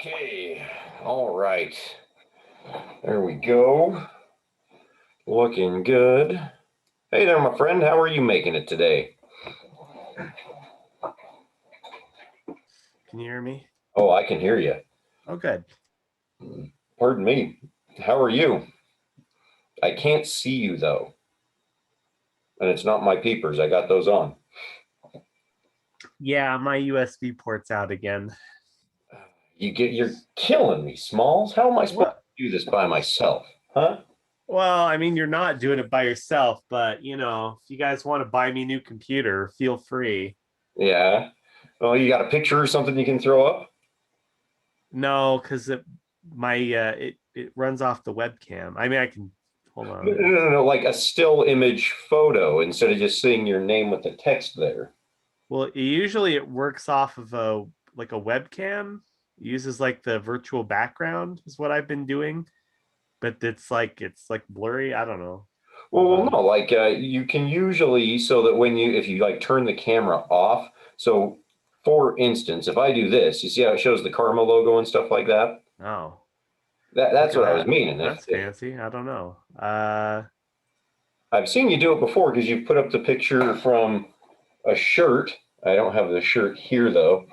Okay, all right. There we go. Looking good. Hey there, my friend. How are you making it today? Can you hear me? Oh, I can hear you. Oh, good. Pardon me. How are you? I can't see you though. And it's not my peepers. I got those on. Yeah, my USB port's out again. You're killing me, Smalls. How am I supposed What? to do this by myself? Huh? Well, I mean, you're not doing it by yourself, but if you guys want to buy me a new computer, feel free. Yeah. Well, you got a picture or something you can throw up? No, because it runs off the webcam. I mean, I can hold No, on. no, no, no, like a still image photo instead of just seeing your name with the text there. Well, usually it works off of a webcam. It uses like the virtual background is what I've been doing, but it's like blurry. I don't know. Hold Well, on. no, like you can usually so that if you like turn the camera off. So, for instance, if I do this, you see how it shows the Karma logo and stuff like that. Oh, look That's at what I was that. meaning. That's fancy. I don't know. I've seen you do it before because you've put up the picture from a shirt. I don't have the shirt here though.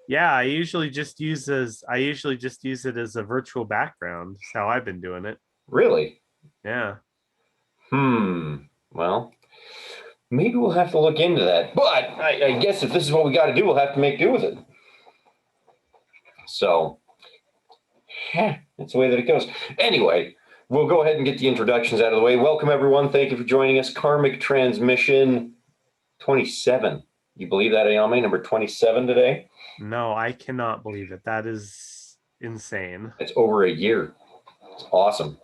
Yeah, I usually just use it as a virtual background. That's how I've been doing it. Really? Yeah. Well, maybe we'll have to look into that. But I guess if this is what we got to do, we'll have to make do with it. So, that's the way that it goes. Anyway, we'll go ahead and get the introductions out of the way. Welcome, everyone. Thank you for joining us. Karmic Transmission 27. You believe that, Ayame? Number 27 today? No, I cannot believe it. That is insane. It's over a year. It's awesome.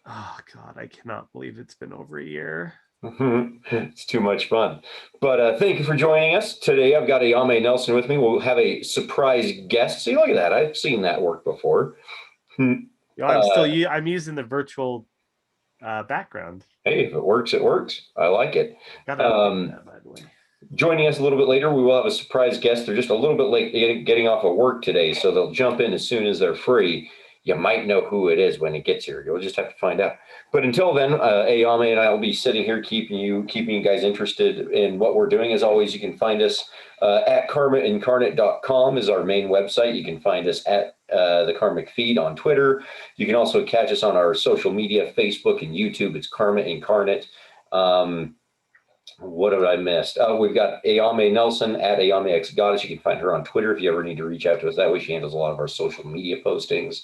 Oh God, I cannot believe it's been over a year. It's too much fun. But thank you for joining us. Today I've got Ayame Nelson with me. We'll have a surprise guest. See, look at that. I've seen that work before. I'm using the virtual background. Hey, if it works, it works. I like it. Gotta update that, by the way. Joining us a little bit later, we will have a surprise guest. They're just a little bit late getting off of work today, so they'll jump in as soon as they're free. You might know who it is when it gets here. You'll just have to find out. But until then, Ayame and I will be sitting here keeping you guys interested in what we're doing. As always, you can find us at karmaincarnate.com is our main website. You can find us at the Karmic Feed on Twitter. You can also catch us on our social media, Facebook and YouTube. It's Karma Incarnate. What have I missed? We've got Ayame Nelson at Ayame X Goddess. You can find her on Twitter if you ever need to reach out to us that way. She handles a lot of our social media postings.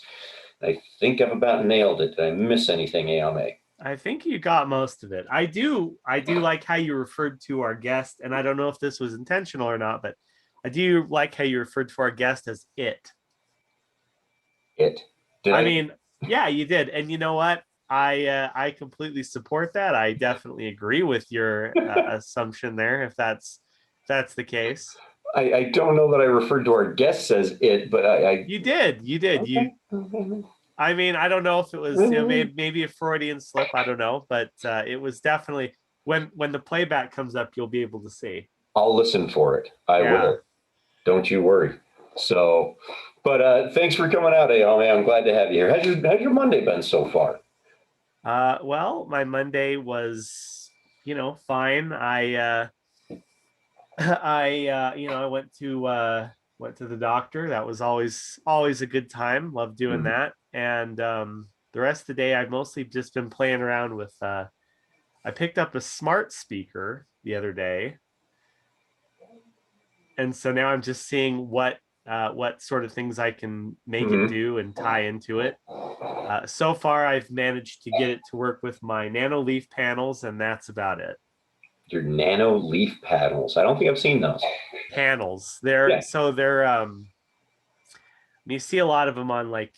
I think I've about nailed it. Did I miss anything, Ayame? I think you got most of it. I do like how you referred to our guest, and I don't know if this was intentional or not, but I do like how you referred to our guest as it. It. Did I? mean, yeah, you did. And you know what? I completely support that. I definitely agree with your assumption there, if that's the case. I don't know that I referred to our guest as it, but I You did. okay. I mean, I don't know if it was maybe a Freudian slip. I don't know, but it was definitely when the playback comes up, you'll be able to see. I'll listen for it. I will. Don't you worry. So, but thanks for coming out, Ayame. I'm glad to have you here. How's your Monday been so far? Well, my Monday was, fine. I went to the doctor. That was always a good time. Love doing that. And the rest of the day, I've mostly just been playing around with. I picked up a smart speaker the other day, and so now I'm just seeing what sort of things I can make it do and tie into it. So far, I've managed to get it to work with my nano leaf panels, and that's about it. Your nano leaf panels. I don't think I've seen those. Panels. They're you see a lot of them on a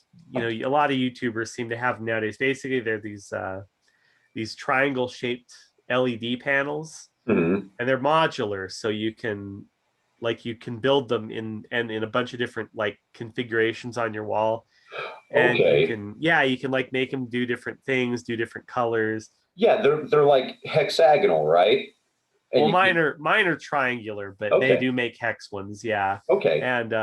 lot of YouTubers seem to have them nowadays. Basically, they're these triangle shaped LED panels, and they're modular, so you can build them in a bunch of different configurations on your wall. And you can make them do different things, do different colors. Yeah, they're like hexagonal, right? And well, mine are triangular, but they do make hex ones. Yeah. Okay. And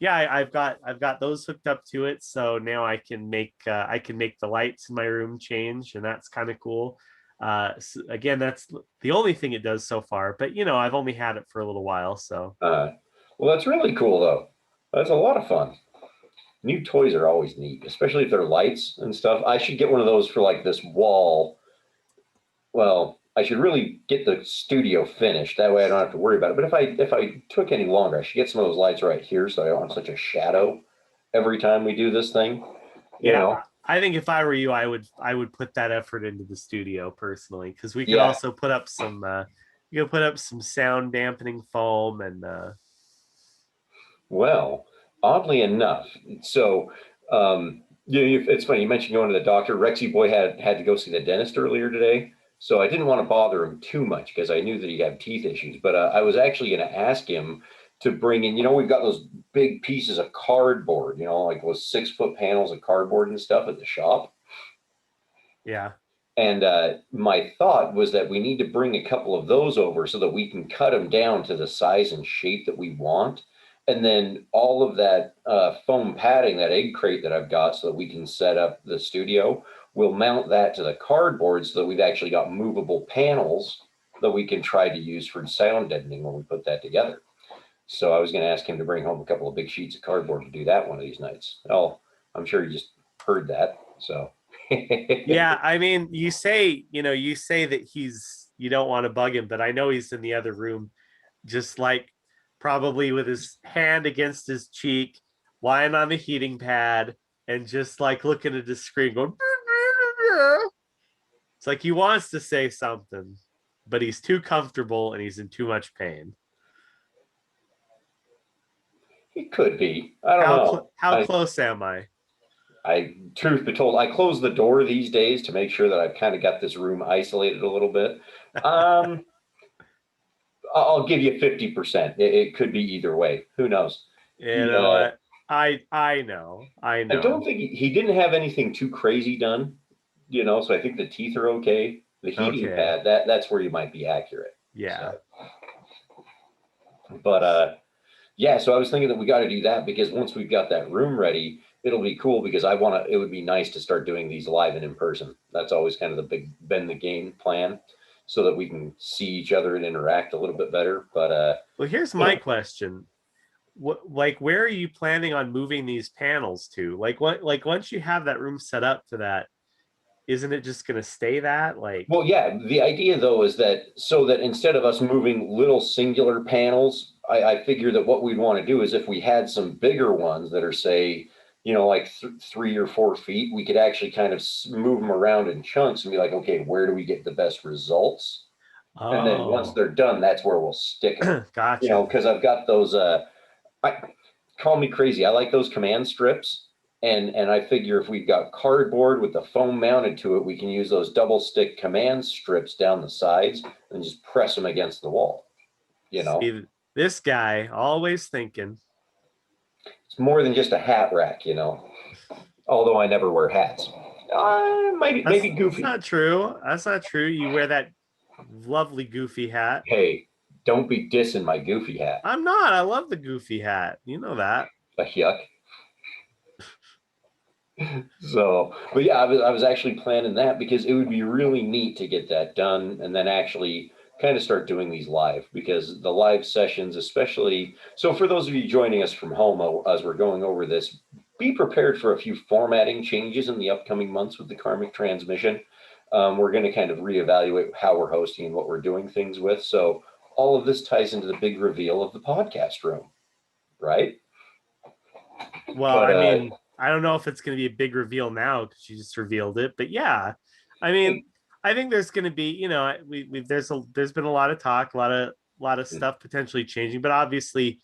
yeah, I've got those hooked up to it, so now I can make the lights in my room change, and that's kind of cool. So again, that's the only thing it does so far, but I've only had it for a little while, so Well, that's really cool though. That's a lot of fun. New toys are always neat, especially if they're lights and stuff. I should get one of those for like this wall. Well, I should really get the studio finished. That way I don't have to worry about it. But if I took any longer, I should get some of those lights right here so I don't have such a shadow every time we do this thing. You yeah. know? I think if I were you, I would put that effort into the studio personally, because we could Yeah. also put up some you could put up some sound dampening foam and Well, oddly enough, so it's funny you mentioned going to the doctor. Rexy boy had to go see the dentist earlier today, so I didn't want to bother him too much because I knew that he had teeth issues. But I was actually going to ask him to bring in. We've got those big pieces of cardboard. Like those 6-foot panels of cardboard and stuff at the shop. yeah. And my thought was that we need to bring a couple of those over so that we can cut them down to the size and shape that we want. And then all of that foam padding, that egg crate that I've got so that we can set up the studio, we'll mount that to the cardboard so that we've actually got movable panels that we can try to use for sound deadening when we put that together. So I was going to ask him to bring home a couple of big sheets of cardboard to do that one of these nights. Oh, I'm sure you just heard that. So Yeah, I mean, you say that you don't want to bug him, but I know he's in the other room, just like probably with his hand against his cheek, lying on the heating pad, and just like looking at his screen, going. It's like he wants to say something, but he's too comfortable and he's in too much pain. He could be. I don't know. How close am I? Truth be told, I close the door these days to make sure that I've kind of got this room isolated a little bit. I'll give you 50%. It could be either way. Who knows? You know what? I know. I don't think he didn't have anything too crazy done. So I think the teeth are okay. The heating Okay. pad, that's where you might be accurate. Yeah. So. But yeah, so I was thinking that we got to do that because once we've got that room ready, it'll be cool because it would be nice to start doing these live and in person. That's always kind of the been the game plan so that we can see each other and interact a little bit better. But well, here's my question. Where are you planning on moving these panels to? Like once you have that room set up for that, isn't it just going to stay that? Well, yeah, the idea though is that so that instead of us moving little singular panels, I figure that what we'd want to do is if we had some bigger ones that are say, like 3 or 4 feet, we could actually kind of move them around in chunks and be like, okay, where do we get the best results? And then once they're done, that's where we'll stick them. Gotcha. Because I've got those. Call me crazy. I like those command strips. And I figure if we've got cardboard with the foam mounted to it, we can use those double stick command strips down the sides and just press them against the wall. See, this guy always thinking. It's more than just a hat rack, although I never wear hats. Maybe goofy. That's not true. That's not true. You wear that lovely goofy hat. Hey, don't be dissing my goofy hat. I'm not. I love the goofy hat. You know that. A yuck. So, but yeah, I was actually planning that because it would be really neat to get that done and then actually kind of start doing these live because the live sessions, especially. So for those of you joining us from home as we're going over this, be prepared for a few formatting changes in the upcoming months with the Karmic Transmission. We're going to kind of reevaluate how we're hosting and what we're doing things with. So all of this ties into the big reveal of the podcast room, right? Well, I mean, I don't know if it's going to be a big reveal now because you just revealed it, but yeah, I mean, I think there's going to be, there's been a lot of talk, a lot of stuff potentially changing, but obviously,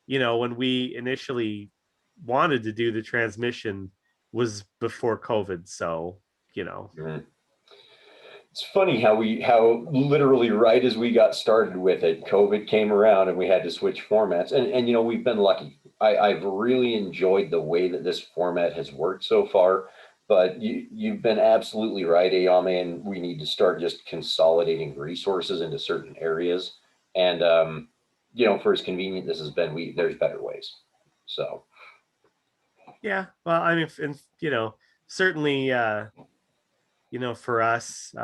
when we initially wanted to do the transmission was before COVID, so It's funny how literally right as we got started with it, COVID came around and we had to switch formats, and we've been lucky. I've really enjoyed the way that this format has worked so far. But you've been absolutely right, Ayame, and we need to start just consolidating resources into certain areas. And for as convenient this has been, there's better ways. So Yeah. Well, I mean, and certainly, for us,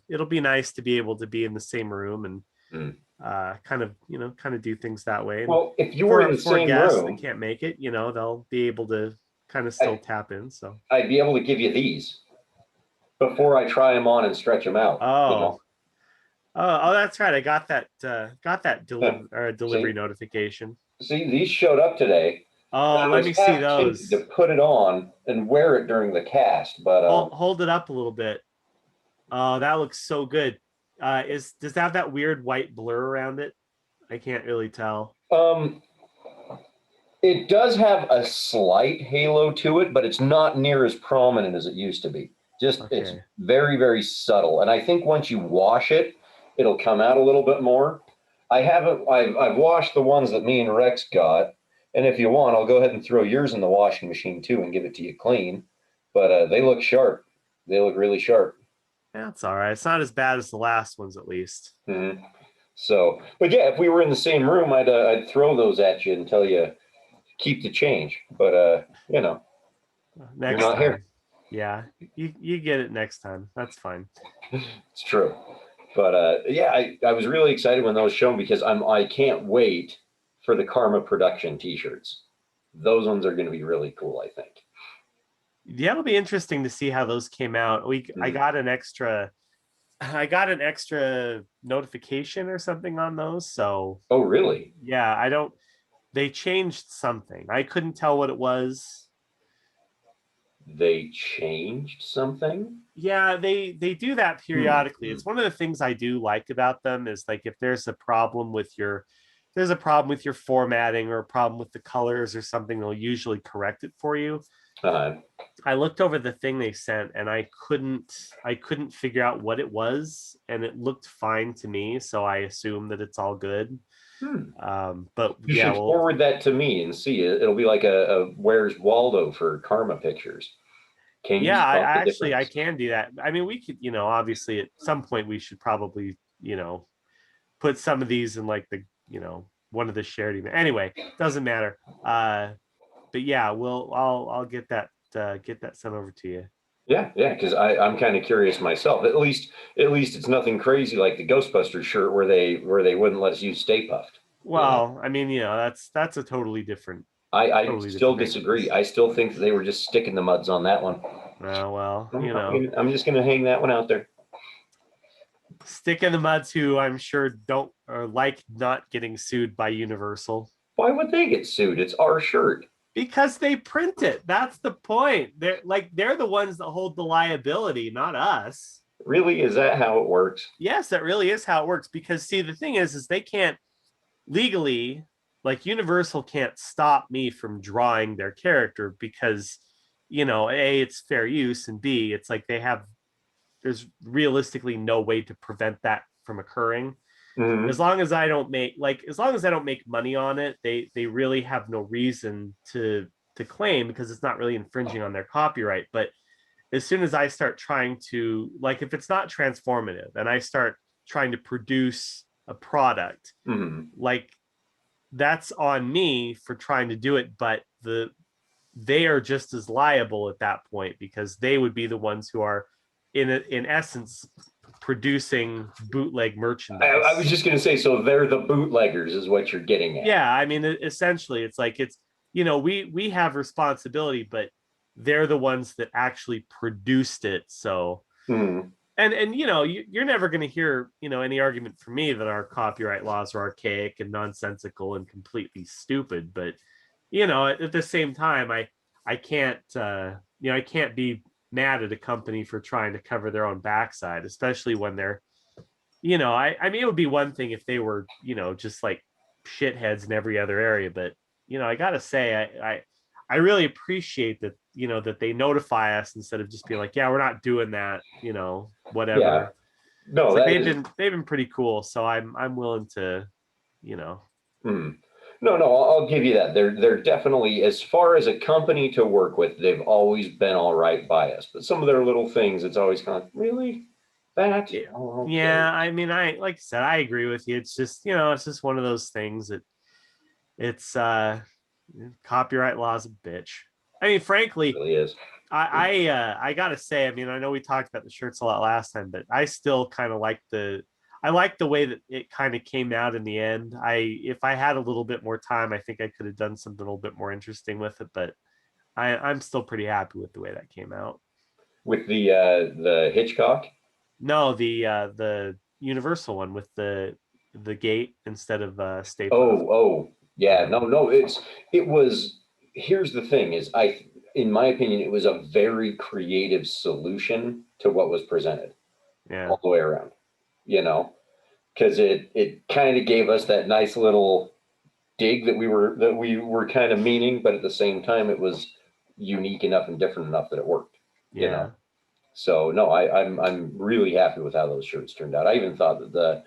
it'll be nice to be able to be in the same room and Mm. kind of do things that way. And Well, if you were in the for same guests that room, can't make it, they'll be able to kind of still I, tap in. So, I'd be able to give you these before I try them on and stretch them out. oh, that's right. I got that Huh. delivery See, notification. these showed up today. Oh, I let was me see half tempted to those. put it on and wear it during the cast, but Hold it up a little bit. Oh, that looks so good. Does that have that weird white blur around it? I can't really tell. um, it does have a slight halo to it, but it's not near as prominent as it used to be. Just it's Okay. very, very subtle. And I think once you wash it, it'll come out a little bit more. I haven't. I've washed the ones that me and Rex got, and if you want, I'll go ahead and throw yours in the washing machine too and give it to you clean. But they look sharp. They look really sharp. Yeah, it's all right. It's not as bad as the last ones, at least. Mhm. So, but yeah, if we were in the same room, I'd throw those at you and tell you keep the change. But you're Next not here. time. Yeah, you get it next time. That's fine. It's true. But yeah, I was really excited when those shown because I can't wait for the Karma production T-shirts. Those ones are going to be really cool, I think. Yeah, it'll be interesting to see how those came out. I Mm. got an extra I got an extra notification or something on those. So Oh, really? yeah, I don't they changed something. I couldn't tell what it was. They changed something? Yeah, they do that periodically. Hmm. It's one of the things I do like about them is like if there's a problem with your formatting or a problem with the colors or something, they'll usually correct it for you. Uh, I looked over the thing they sent and I couldn't figure out what it was and it looked fine to me, so I assume that it's all good. hmm. But You yeah, should well, forward that to me and see. It'll be like a Where's Waldo for Karma pictures. Can you yeah, I spot the actually I difference? can do that. I mean, we could, obviously at some point we should probably, put some of these in like one of the shared email. Anyway, doesn't matter. But yeah, I'll get that sent over to you. Yeah, yeah, because I'm kind of curious myself. At least it's nothing crazy like the Ghostbusters shirt where they wouldn't let us use Stay Puffed. Well, I mean, that's a I totally still different thing. disagree. I still think that they were just sticking the muds on that one. Well, I'm just gonna hang that one out there. stick in the muds who I'm sure don't or like not getting sued by Universal Why would they get sued? It's our shirt. because they print it. That's the point. They're the ones that hold the liability, not us. Really? Is that how it works? Yes, that really is how it works. Because see, the thing is they can't legally, like Universal can't stop me from drawing their character because, A, it's fair use, and B, it's like there's realistically no way to prevent that from occurring. Hmm. As long as I don't make money on it, they really have no reason to claim because it's not really infringing on their copyright. But as soon as I start trying to, like, if it's not transformative and I start trying to produce a product, Hmm. like that's on me for trying to do it, but they are just as liable at that point because they would be the ones who are in essence producing bootleg I was merchandise. just gonna say, so they're the bootleggers, is what you're getting at. Yeah, I mean, essentially it's like we have responsibility, but they're the ones that actually produced it. So Hmm. and you're never going to hear any argument from me that our copyright laws are archaic and nonsensical and completely stupid, but at the same time I can't I can't be mad at a company for trying to cover their own backside, especially when they're I mean it would be one thing if they were just like shitheads in every other area, but I gotta say I really appreciate that that they notify us instead of just being like, yeah, we're not doing that, Yeah. whatever. It's No, like that is. they've been pretty cool, so I'm willing to you know Hmm. No, no, I'll give you that. They're definitely, as far as a company to work with, they've always been all right by us. But some of their little things, it's always kind of really that. yeah. Oh, okay. Yeah, I mean, I like I said, I agree with you. It's just it's just one of those things that it's copyright law's a bitch. I mean, It frankly, really is. I gotta say, I mean, I know we talked about the shirts a lot last time, but I still kind of like I like the way that it kind of came out in the end. If I had a little bit more time, I think I could have done something a little bit more interesting with it, but I'm still pretty happy with the way that came out. With the Hitchcock. No, the Universal one with the gate instead of Stay Puft. Oh, yeah. Yeah, No. It was. Here's the thing: is in my opinion, it was a very creative solution to what was presented yeah, all the way around. You know, because it kind of gave us that nice little dig that we were kind of meaning, but at the same time, it was unique enough and different enough that it worked. You know. yeah. So no, I'm really happy with how those shirts turned out. I even thought that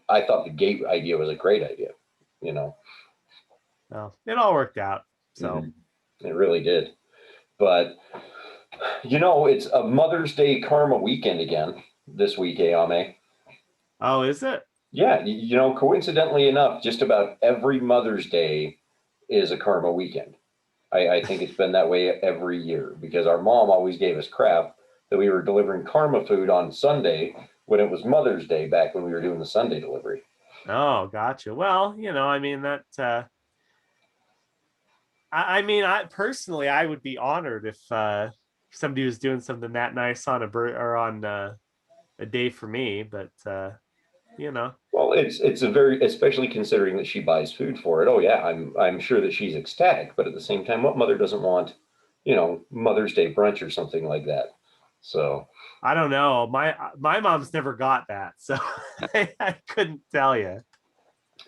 I thought the gate idea was a great idea. You know. Well, it all worked out. So, Mhm. It really did. But it's a Mother's Day Karma weekend again this week, Ame. oh, is it? Yeah, coincidentally enough, just about every Mother's Day is a Karma weekend. I think it's been that way every year because our mom always gave us crap that we were delivering Karma food on Sunday when it was Mother's Day back when we were doing the Sunday delivery. Oh, gotcha. Well, I mean that. I mean, I personally, I would be honored if somebody was doing something that nice on or on a day for me. But you know, Well, it's a very, especially considering that she buys food for it. Oh yeah, I'm sure that she's ecstatic, but at the same time, what mother doesn't want, Mother's Day brunch or something like that? So, I don't know. My mom's never got that, so I couldn't tell you.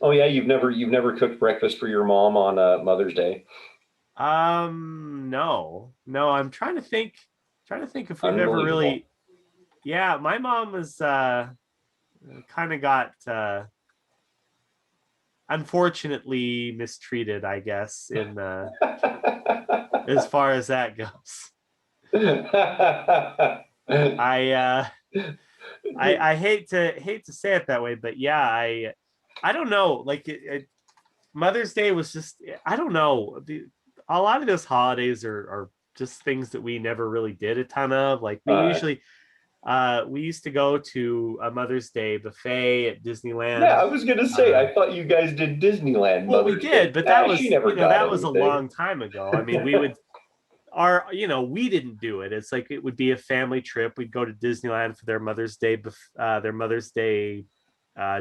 oh yeah, you've never cooked breakfast for your mom on Mother's Day. No. I'm trying to think if we've ever Unbelievable. really. Yeah, my mom was kind of got unfortunately mistreated, I guess, in as far as that goes. I I hate to say it that way, but yeah, I don't know. Like Mother's Day was just I don't know. A lot of those holidays are just things that we never really did a ton of. Like we used to go to a Mother's Day buffet at Yeah, Disneyland. I was gonna say, Uh, I thought you guys did Disneyland well, we Mother's Day. did, but that She was never got that was a anything. long time ago. I mean, we would our we didn't do it. It's like it would be a family trip. We'd go to Disneyland for their Mother's Day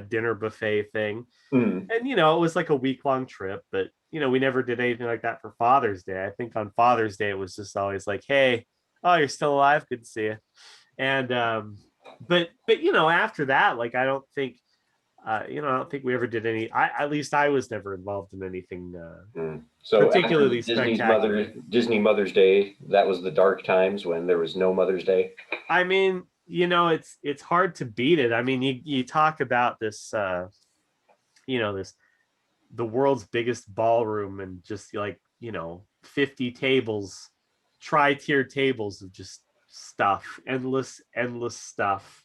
dinner buffet thing, Hmm. and it was like a week long trip. But we never did anything like that for Father's Day. I think on Father's Day it was just always like, hey, oh, you're still alive, good to see you. And but after that, like I don't think we ever did any. At least I was never involved in anything Hmm. So after particularly spectacular. Disney Mother's Day, that was the dark times when there was no Mother's Day. I mean, it's hard to beat it. I mean, you talk about this this the world's biggest ballroom and just like, 50 tables, tri-tier tables of just stuff, endless stuff.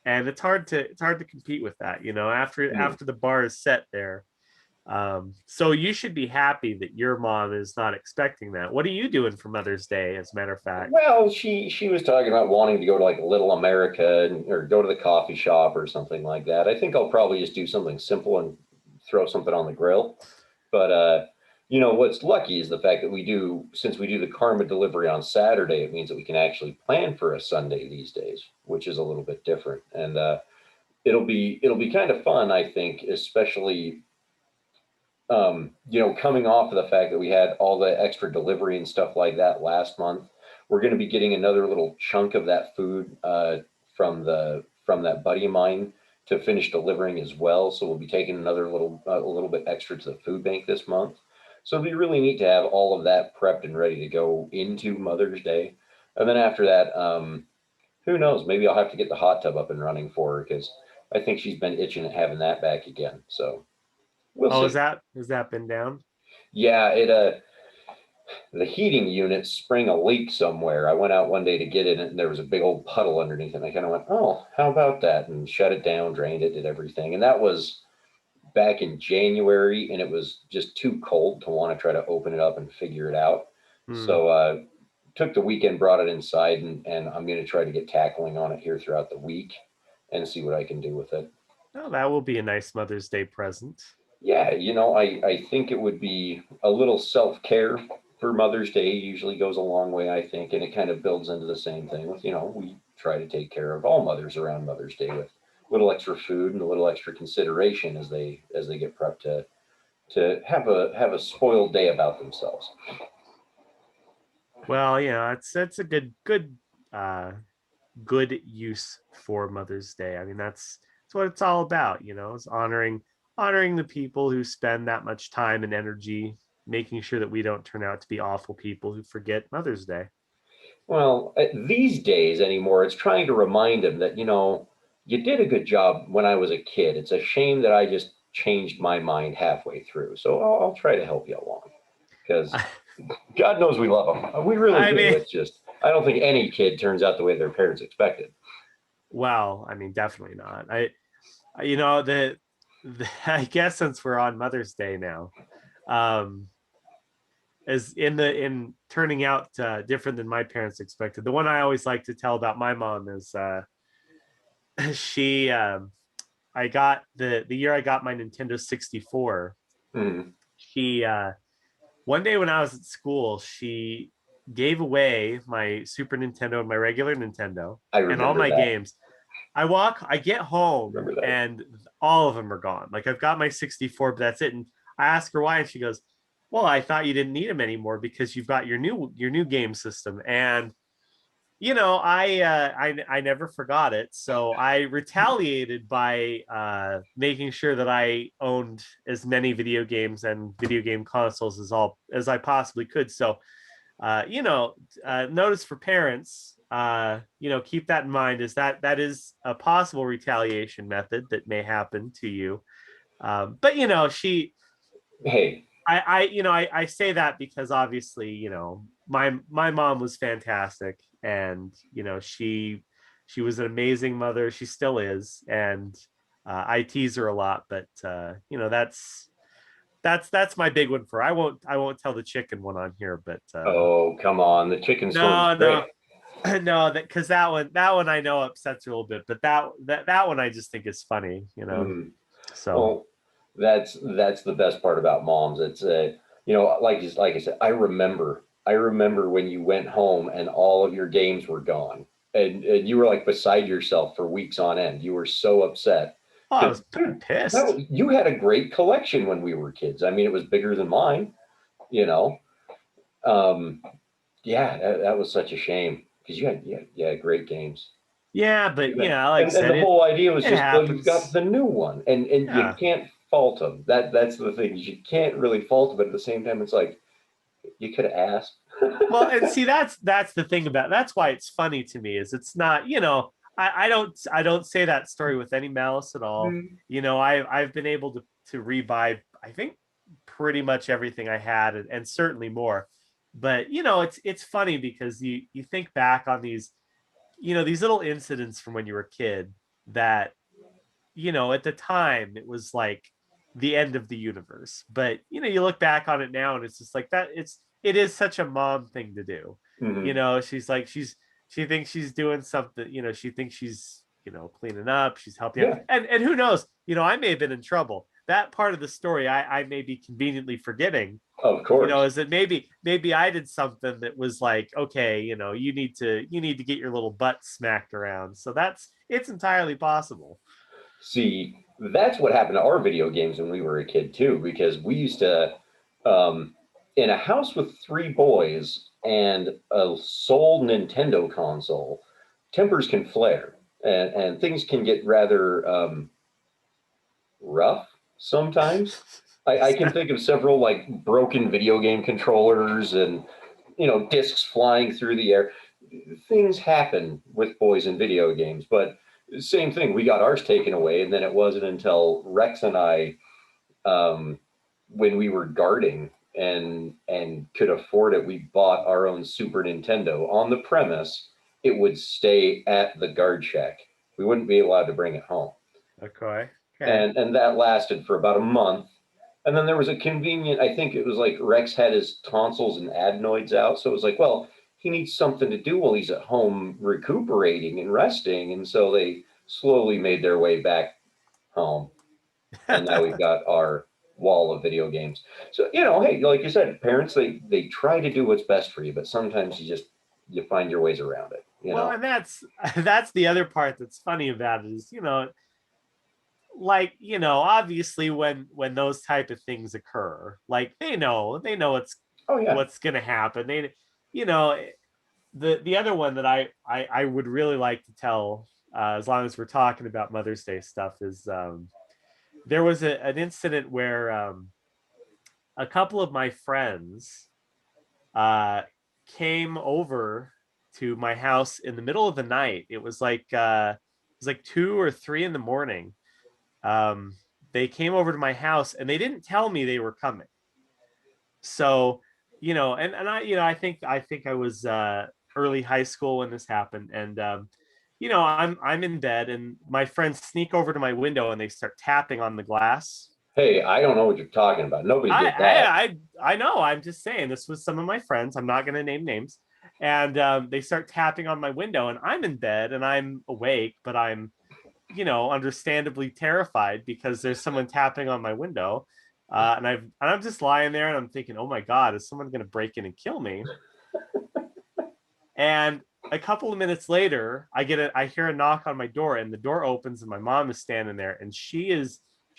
And it's hard to compete with that, Hmm. after the bar is set there. So you should be happy that your mom is not expecting that. What are you doing for Mother's Day, as a matter of fact? Well, she was talking about wanting to go to like Little America or go to the coffee shop or something like that. I think I'll probably just do something simple and throw something on the grill. But what's lucky is the fact that since we do the Karma delivery on Saturday, it means that we can actually plan for a Sunday these days, which is a little bit different. And it'll be kind of fun, I think, especially coming off of the fact that we had all the extra delivery and stuff like that last month. We're going to be getting another little chunk of that food from that buddy of mine to finish delivering as well. So we'll be taking another a little bit extra to the food bank this month. So it'll be really neat to have all of that prepped and ready to go into Mother's Day. And then after that, who knows? Maybe I'll have to get the hot tub up and running for her because I think she's been itching at having that back again. So we'll Oh, see. has that been down? Yeah, the heating unit sprang a leak somewhere. I went out one day to get it, and there was a big old puddle underneath it. And I kind of went, "Oh, how about that?" and shut it down, drained it, did everything. And that was back in January, and it was just too cold to want to try to open it up and figure it out. Mm. So took the weekend, brought it inside, and I'm going to try to get tackling on it here throughout the week and see what I can do with it. Oh, that will be a nice Mother's Day present. Yeah, I think it would be a little self-care for Mother's Day usually goes a long way, I think, and it kind of builds into the same thing with, we try to take care of all mothers around Mother's Day with a little extra food and a little extra consideration as they get prepped to have a spoiled day about themselves. Well, it's a uh good use for Mother's Day. I mean, that's what it's all about, is honoring the people who spend that much time and energy making sure that we don't turn out to be awful people who forget Mother's Day. Well, these days anymore, it's trying to remind them that, you did a good job when I was a kid. It's a shame that I just changed my mind halfway through. So I'll try to help you along because God knows we love them. We really I do. mean, It's just, I don't think any kid turns out the way their parents expected. well, I mean, definitely not. The I guess since we're on Mother's Day now, um, as in turning out different than my parents expected. The one I always like to tell about my mom is she I got the year I got my Nintendo 64. Mm, She one day when I was at school, she gave away my Super Nintendo and my regular Nintendo I and all remember my that. games. I get home Remember that. and all of them are gone. Like I've got my 64, but that's it. And I ask her why, and she goes, "Well, I thought you didn't need them anymore because you've got your new game system." And I never forgot it, so I retaliated by making sure that I owned as many video games and video game consoles as I possibly could. So notice for parents, keep that in mind, is that is a possible retaliation method that may happen to you. But Hey, I say that because obviously, my mom was fantastic, and she was an amazing mother. She still is, and I tease her a lot, but that's my big one for. I won't tell the chicken one on here, but oh, come on. The chicken story's no, great. no, no, that because that one I know upsets her a little bit, but that one I just think is funny. Mm. So Well, that's the best part about moms. It's like I said, I remember when you went home and all of your games were gone, and you were like beside yourself for weeks on end. You were so upset I because was dude, pissed. you had a great collection when we were kids. I mean, it was bigger than mine. You know, um, yeah, that was such a shame because you had great games. Yeah, but Even like I and said, the it whole idea was it just, well, you've got happens. the new one, and you Yeah. can't fault them. That's the thing. You can't really fault them, but at the same time, it's like you could have asked. Well, and see, that's the thing about that's why it's funny to me is it's not, I don't say that story with any malice at all. Mm. I've been able to rebuy, I think, pretty much everything I had, and certainly more. But it's funny because you think back on these little incidents from when you were a kid that at the time it was like the end of the universe. But you look back on it now and it's just like that. It is such a mom thing to do. Hmm. She's like she thinks she's doing something. She thinks she's cleaning up. She's helping out, Yeah, and who knows? I may have been in trouble. That part of the story I may be conveniently forgetting. of course. Is that maybe I did something that was like, okay, you need to get your little butt smacked around. So it's entirely possible. See, that's what happened to our video games when we were a kid too, because we used to, um, in a house with three boys and a sole Nintendo console, tempers can flare and things can get rather rough sometimes. I can think of several like broken video game controllers and discs flying through the air. Things happen with boys in video games, but same thing. We got ours taken away, and then it wasn't until Rex and I, um, when we were guarding and could afford it, we bought our own Super Nintendo on the premise it would stay at the guard shack. We wouldn't be allowed to bring it home, Okay. Okay. and that lasted for about a month And then there was a convenient, I think it was like Rex had his tonsils and adenoids out. So it was like, well, he needs something to do while he's at home recuperating and resting. And so they slowly made their way back home. And now we've got our wall of video games. So, hey, like you said, parents, they try to do what's best for you, but sometimes you find your ways around it. Well, and that's the other part that's funny about it is, like, obviously when those type of things occur, like what's going to happen. You know, the other one that I would really like to tell, as long as we're talking about Mother's Day stuff, is there was an incident where a couple of my friends came over to my house in the middle of the night. It was like 2 or 3 in the morning. They came over to my house and they didn't tell me they were coming. So, and I think I was early high school when this happened, and I'm in bed, and my friends sneak over to my window and they start tapping on the glass. Hey, I don't know what you're talking about. Nobody did that. I know. I'm just saying this was some of my friends. I'm not going to name names, and they start tapping on my window, and I'm in bed and I'm awake, but I'm understandably terrified because there's someone tapping on my window. And I'm just lying there and I'm thinking, oh my God, is someone going to break in and kill me? And a couple of minutes later, I hear a knock on my door, and the door opens and my mom is standing there, and she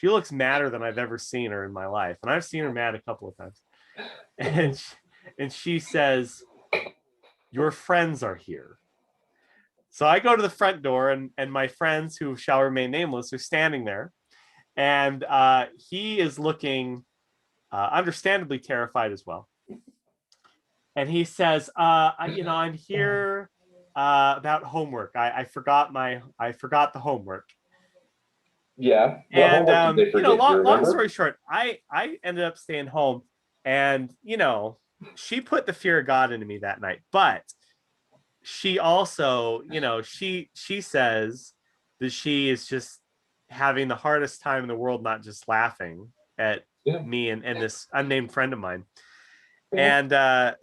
looks madder than I've ever seen her in my life. And I've seen her mad a couple of times. And she says, "Your friends are here." So I go to the front door, and my friends, who shall remain nameless, are standing there. And he is looking understandably terrified as well. And he says, I'm here about homework. I forgot the homework. Yeah. And did they forget? long story short, I ended up staying home, and she put the fear of God into me that night. But she also, she says that she is just having the hardest time in the world, not just laughing at me and this unnamed friend of mine. And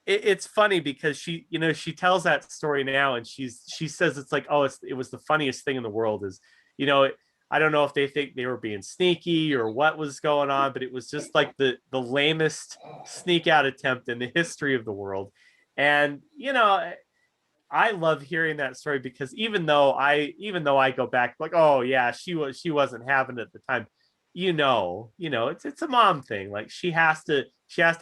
it's funny because she tells that story now, and she says it's like, oh, it was the funniest thing in the world. Is I don't know if they think they were being sneaky or what was going on, but it was just like the lamest sneak out attempt in the history of the world. And I love hearing that story, because even though I go back like, oh yeah, she wasn't having it at the time, it's a mom thing. Like she has to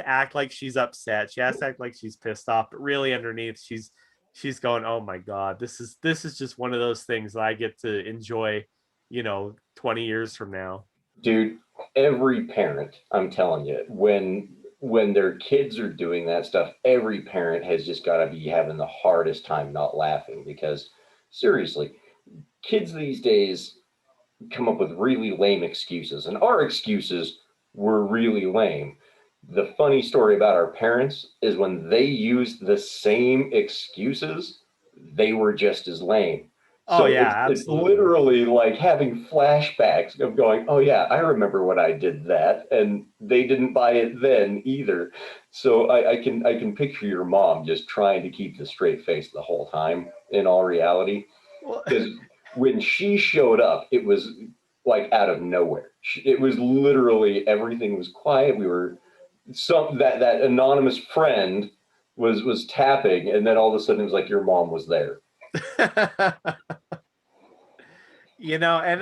act like she's upset, she has to act like she's pissed off, but really underneath she's going, oh my God, this is just one of those things that I get to enjoy 20 years from now. Dude, every parent, I'm telling you, when their kids are doing that stuff, every parent has just got to be having the hardest time not laughing, because seriously, kids these days come up with really lame excuses, and our excuses were really lame. The funny story about our parents is when they used the same excuses, they were just as lame. Oh So yeah, it's absolutely. literally like having flashbacks of going, oh yeah, I remember when I did that, and they didn't buy it then either. So I can picture your mom just trying to keep the straight face the whole time. In all reality, Well, because when she showed up, it was like out of nowhere. It was literally everything was quiet. We were that anonymous friend was tapping, and then all of a sudden it was like your mom was there. and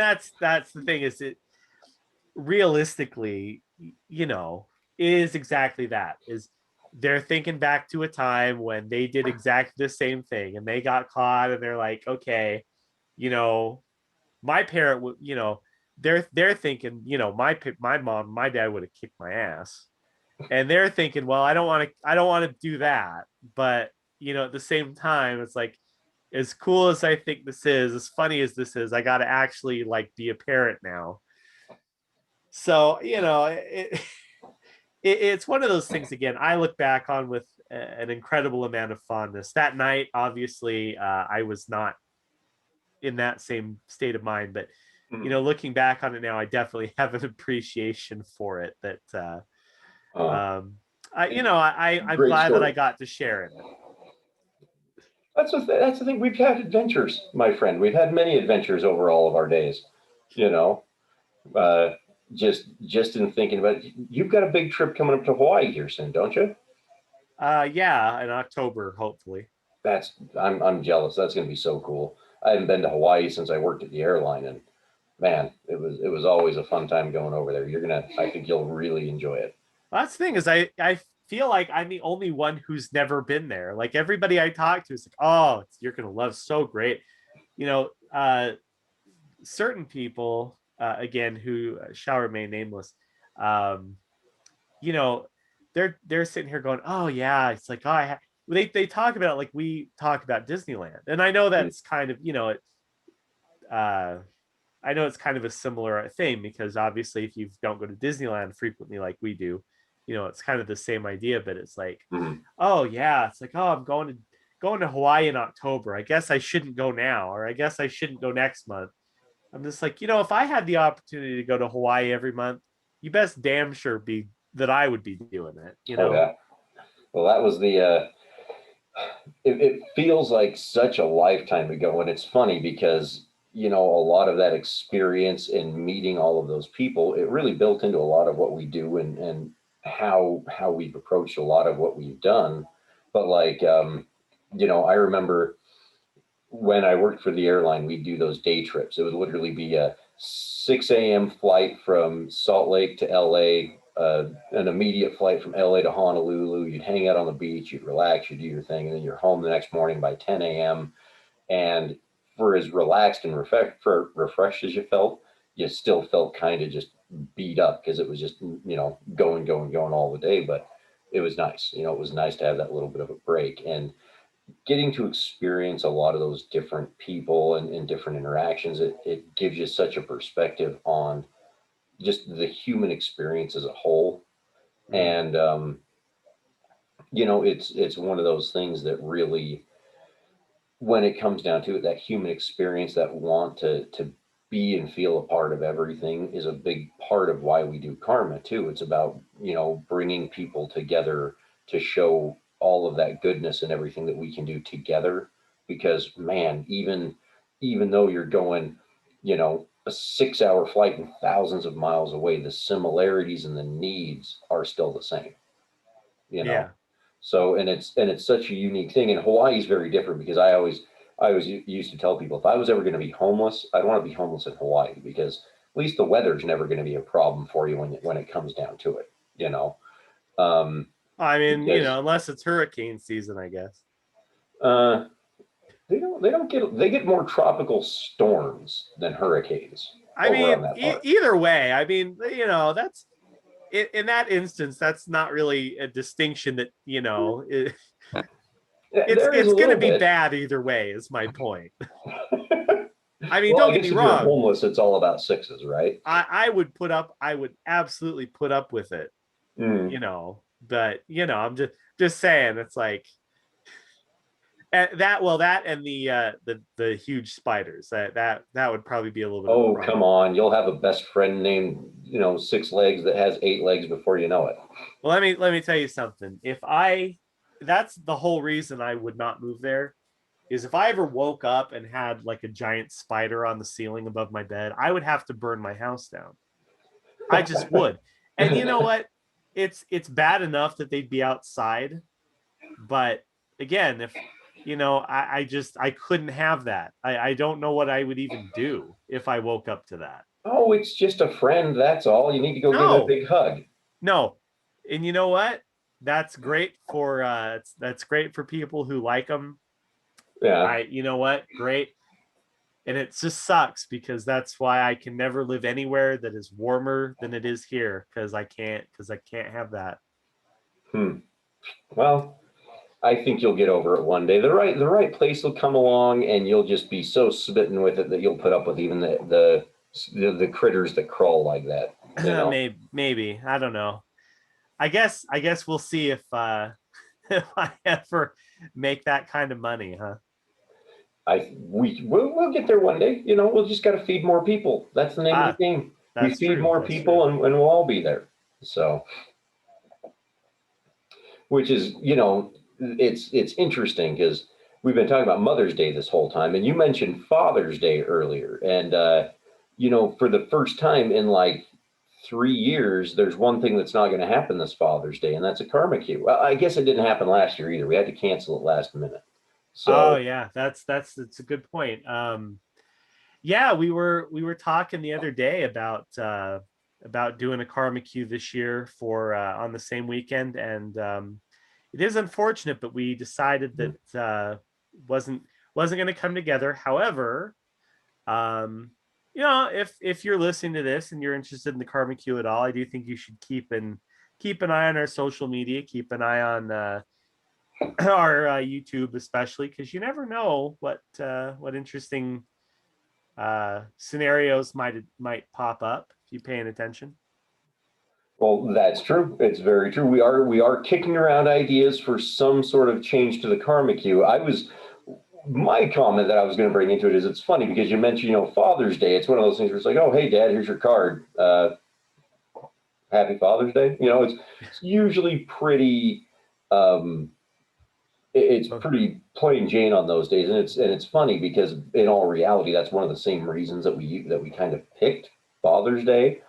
that's the thing, is it realistically, is exactly that. Is they're thinking back to a time when they did exactly the same thing and they got caught, and they're like, okay, my parent, they're thinking, my mom, my dad would have kicked my ass, and they're thinking, well, I don't want to do that, but at the same time, it's like, as cool as I think this is, as funny as this is, I got to actually like be a parent now. So it's one of those things. Again, I look back on with an incredible amount of fondness. That night, obviously, I was not in that same state of mind, but you know, looking back on it now, I definitely have an appreciation for it that, you know, I'm Great glad that I story. got to share in it. That's the thing. We've had adventures, my friend. We've had many adventures over all of our days. You know, uh, just in thinking about it, you've got a big trip coming up to Hawaii here soon, don't you? Yeah, in October, hopefully. I'm jealous. That's going to be so cool. I haven't been to Hawaii since I worked at the airline, and man, it was always a fun time going over there. I think you'll really enjoy it. Well, that's the thing is I feel like I'm the only one who's never been there. Like everybody I talk to is like, oh, you're gonna love so great. You know, certain people, again, who shall remain nameless, um, you know, they're sitting here going, oh yeah, it's like, oh, they talk about it like we talk about Disneyland, and I know Mm. that's kind of, you know, uh, I know it's kind of a similar thing because obviously if you don't go to Disneyland frequently like we do, you know, it's kind of the same idea, but it's like, Mhm. oh yeah, it's like, oh, I'm going to Hawaii in October. I guess I shouldn't go now, or I guess I shouldn't go next month. I'm just like, you know, if I had the opportunity to go to Hawaii every month, you best damn sure be that I would be doing it, you Oh know? yeah. Well, that was the. It feels like such a lifetime ago, and it's funny because a lot of that experience in meeting all of those people, it really built into a lot of what we do and how we've approached a lot of what we've done. But like, I remember when I worked for the airline, we'd do those day trips. It would literally be a 6 a.m. flight from Salt Lake to LA, an immediate flight from LA to Honolulu. You'd hang out on the beach, you'd relax, you'd do your thing, and then you're home the next morning by 10 a.m. And for as relaxed and refreshed as you felt, you still felt kind of just beat up because it was just, going all the day. But it was nice. It was nice to have that little bit of a break. And getting to experience a lot of those different people and different interactions, it gives you such a perspective on just the human experience as a whole. Mm. And it's one of those things that really, when it comes down to it, that human experience, that want to be and feel a part of everything, is a big part of why we do karma too. It's about bringing people together to show all of that goodness and everything that we can do together. Because man, even though you're going a 6 hour flight and thousands of miles away, the similarities and the needs are still the same you know Yeah. so and it's such a unique thing, and Hawaii is very different because I always used to tell people, if I was ever going to be homeless, I'd want to be homeless in Hawaii, because at least the weather's never going to be a problem for you when it comes down to it you know I mean, you because know, unless it's hurricane season, I guess. uh they get more tropical storms than hurricanes I over on mean, that part. either way, I mean, you know, that's in that instance, that's not really a distinction that, you know, Yeah, it's there is a it's going to little be bit. bad either way is my point. I mean, Well, don't I get me guess if you're wrong. homeless, it's all about sixes, right? I would absolutely put up with it, Mm. you know, but you know, I'm just saying it's like that. Well, that and the huge spiders, that would probably be a little bit of a Oh, come problem. on. You'll have a best friend named, 6 legs that has 8 legs before you know it. Well, let me tell you something. If I That's the whole reason I would not move there, is if I ever woke up and had like a giant spider on the ceiling above my bed, I would have to burn my house down. I just would. And you know what? It's bad enough that they'd be outside, but again, if you know, I couldn't have that. I don't know what I would even do if I woke up to that. Oh, it's just a friend. That's all. You need to go give it a No, big hug. no. And you know what? That's great for people who like them. Yeah. You know what? Great. And it just sucks because that's why I can never live anywhere that is warmer than it is here, because I can't have that. Hmm. Well, I think you'll get over it one day. The right place will come along, and you'll just be so smitten with it that you'll put up with even the critters that crawl like that. You know. Maybe I don't know. I guess we'll see if if I ever make that kind of money, huh? we'll get there one day. We'll just got to feed more people. That's the name of the Ah, game. We that's feed true. more That's people, true. and we'll all be there. So, which is, it's interesting because we've been talking about Mother's Day this whole time, and you mentioned Father's Day earlier, and for the first time in like 3 years, there's one thing that's not going to happen this Father's Day, and that's a karma cue. Well, I guess it didn't happen last year either. We had to cancel it last minute. Oh So, yeah, that's a good point. Yeah, we were talking the other day about doing a karma queue this year for on the same weekend, and it is unfortunate, but we decided that wasn't wasn't going to come together. However, um, if you're listening to this and you're interested in the karma queue at all, I do think you should keep an eye on our social media, keep an eye on our YouTube, especially because you never know what interesting scenarios might pop up if you're paying attention. well, that's true. It's very true. We are kicking around ideas for some sort of change to the karma queue. My comment that I was going to bring into it is it's funny because you mentioned, Father's Day. It's one of those things where it's like, oh, hey, Dad, here's your card. Happy Father's Day. It's usually pretty. Um, it's pretty plain Jane on those days, and it's funny because in all reality, that's one of the same reasons that we kind of picked Father's Day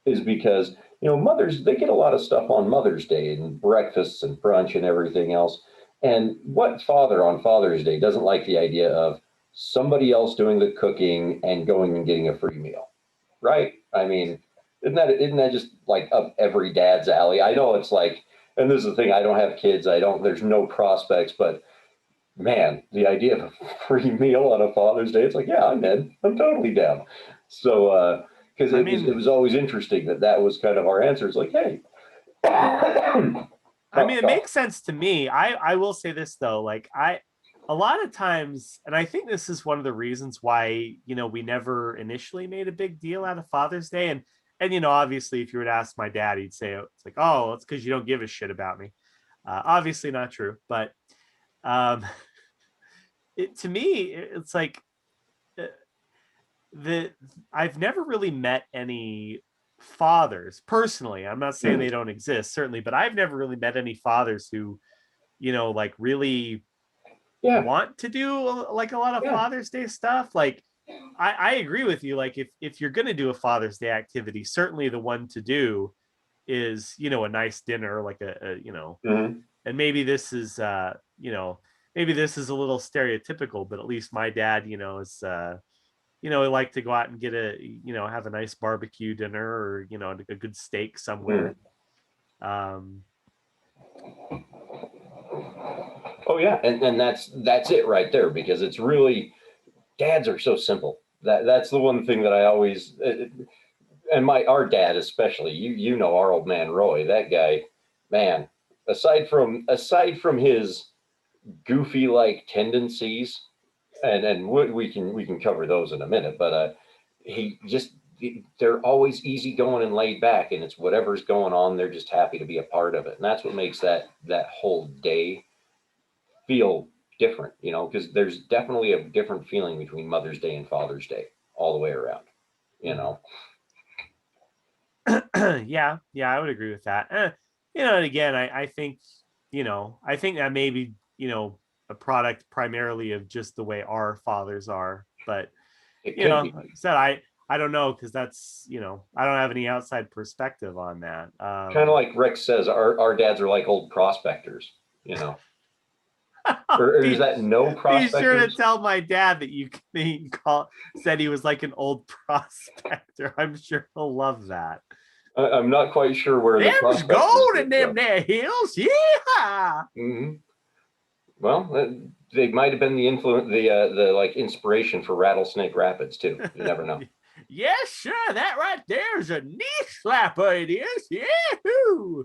is because mothers they get a lot of stuff on Mother's Day and breakfasts and brunch and everything else. And what father on Father's Day doesn't like the idea of somebody else doing the cooking and going and getting a free meal, right? I mean, isn't that just like up every dad's alley? I know it's like, and this is the thing. I don't have kids. I don't. There's no prospects, but man, the idea of a free meal on a Father's Day, it's like, yeah, I'm in. I'm totally down. So, because I it mean, was always interesting that was kind of our answer. It's like, hey, it makes sense to me. I will say this though, like a lot of times, and I think this is one of the reasons why we never initially made a big deal out of Father's Day, and obviously, if you were to ask my dad, he'd say it's like, oh, it's because you don't give a shit about me. Obviously, not true, but um, to me, it's like uh, the I've never really met any fathers personally. I'm not saying they don't exist, certainly, but I've never really met any fathers who, like really yeah, want to do like a lot of yeah, Father's Day stuff. Like I agree with you. Like if you're gonna do a Father's Day activity, certainly the one to do is, a nice dinner, like mhm. and maybe this is maybe this is a little stereotypical, but at least my dad, is like to go out and get have a nice barbecue dinner or, a good steak somewhere. Mhm. Um, Oh yeah, and that's it right there because it's really dads are so simple. That's the one thing that I always and our dad especially. You know our old man Roy. That guy, man. Aside from his goofy like tendencies, and we can cover those in a minute. But he just they're always easygoing and laid back, and it's whatever's going on. They're just happy to be a part of it, and that's what makes that whole day feel different. Because there's definitely a different feeling between Mother's Day and Father's Day all the way around. You know. yeah, I would agree with that. And again, I think, I think that maybe, a product primarily of just the way our fathers are. But, It could be like I said, I don't know because that's, I don't have any outside perspective on that. kind of like Rex says. Our dads are like old prospectors. You know. Or is be, that no be sure to prospectors? tell my dad that he said he was like an old prospector. I'm sure he'll love that. I'm not quite sure where the There's prospectors gold get in them from. there hills. Yeah. Hmm. Well, they might have been the influence, the like inspiration for Rattlesnake Rapids too. You never know. Yes, sir. That right there is a knee slapper. It is. Yahoo!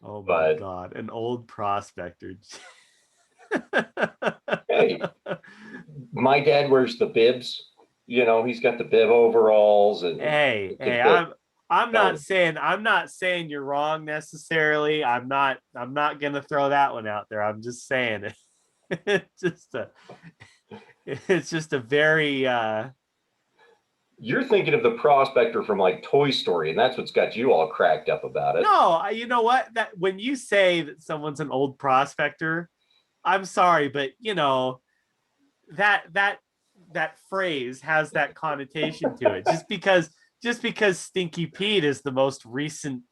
Oh my But God, an old prospector. hey, my dad wears the bibs. He's got the bib overalls and Hey, the belt. I'm not saying you're wrong necessarily. I'm not gonna throw that one out there. I'm just saying it. It's just a very You're thinking of the prospector from like Toy Story, and that's what's got you all cracked up about it. No, you know what? That when you say that someone's an old prospector, I'm sorry, but you know that phrase has that connotation to it. Just because Stinky Pete is the most recent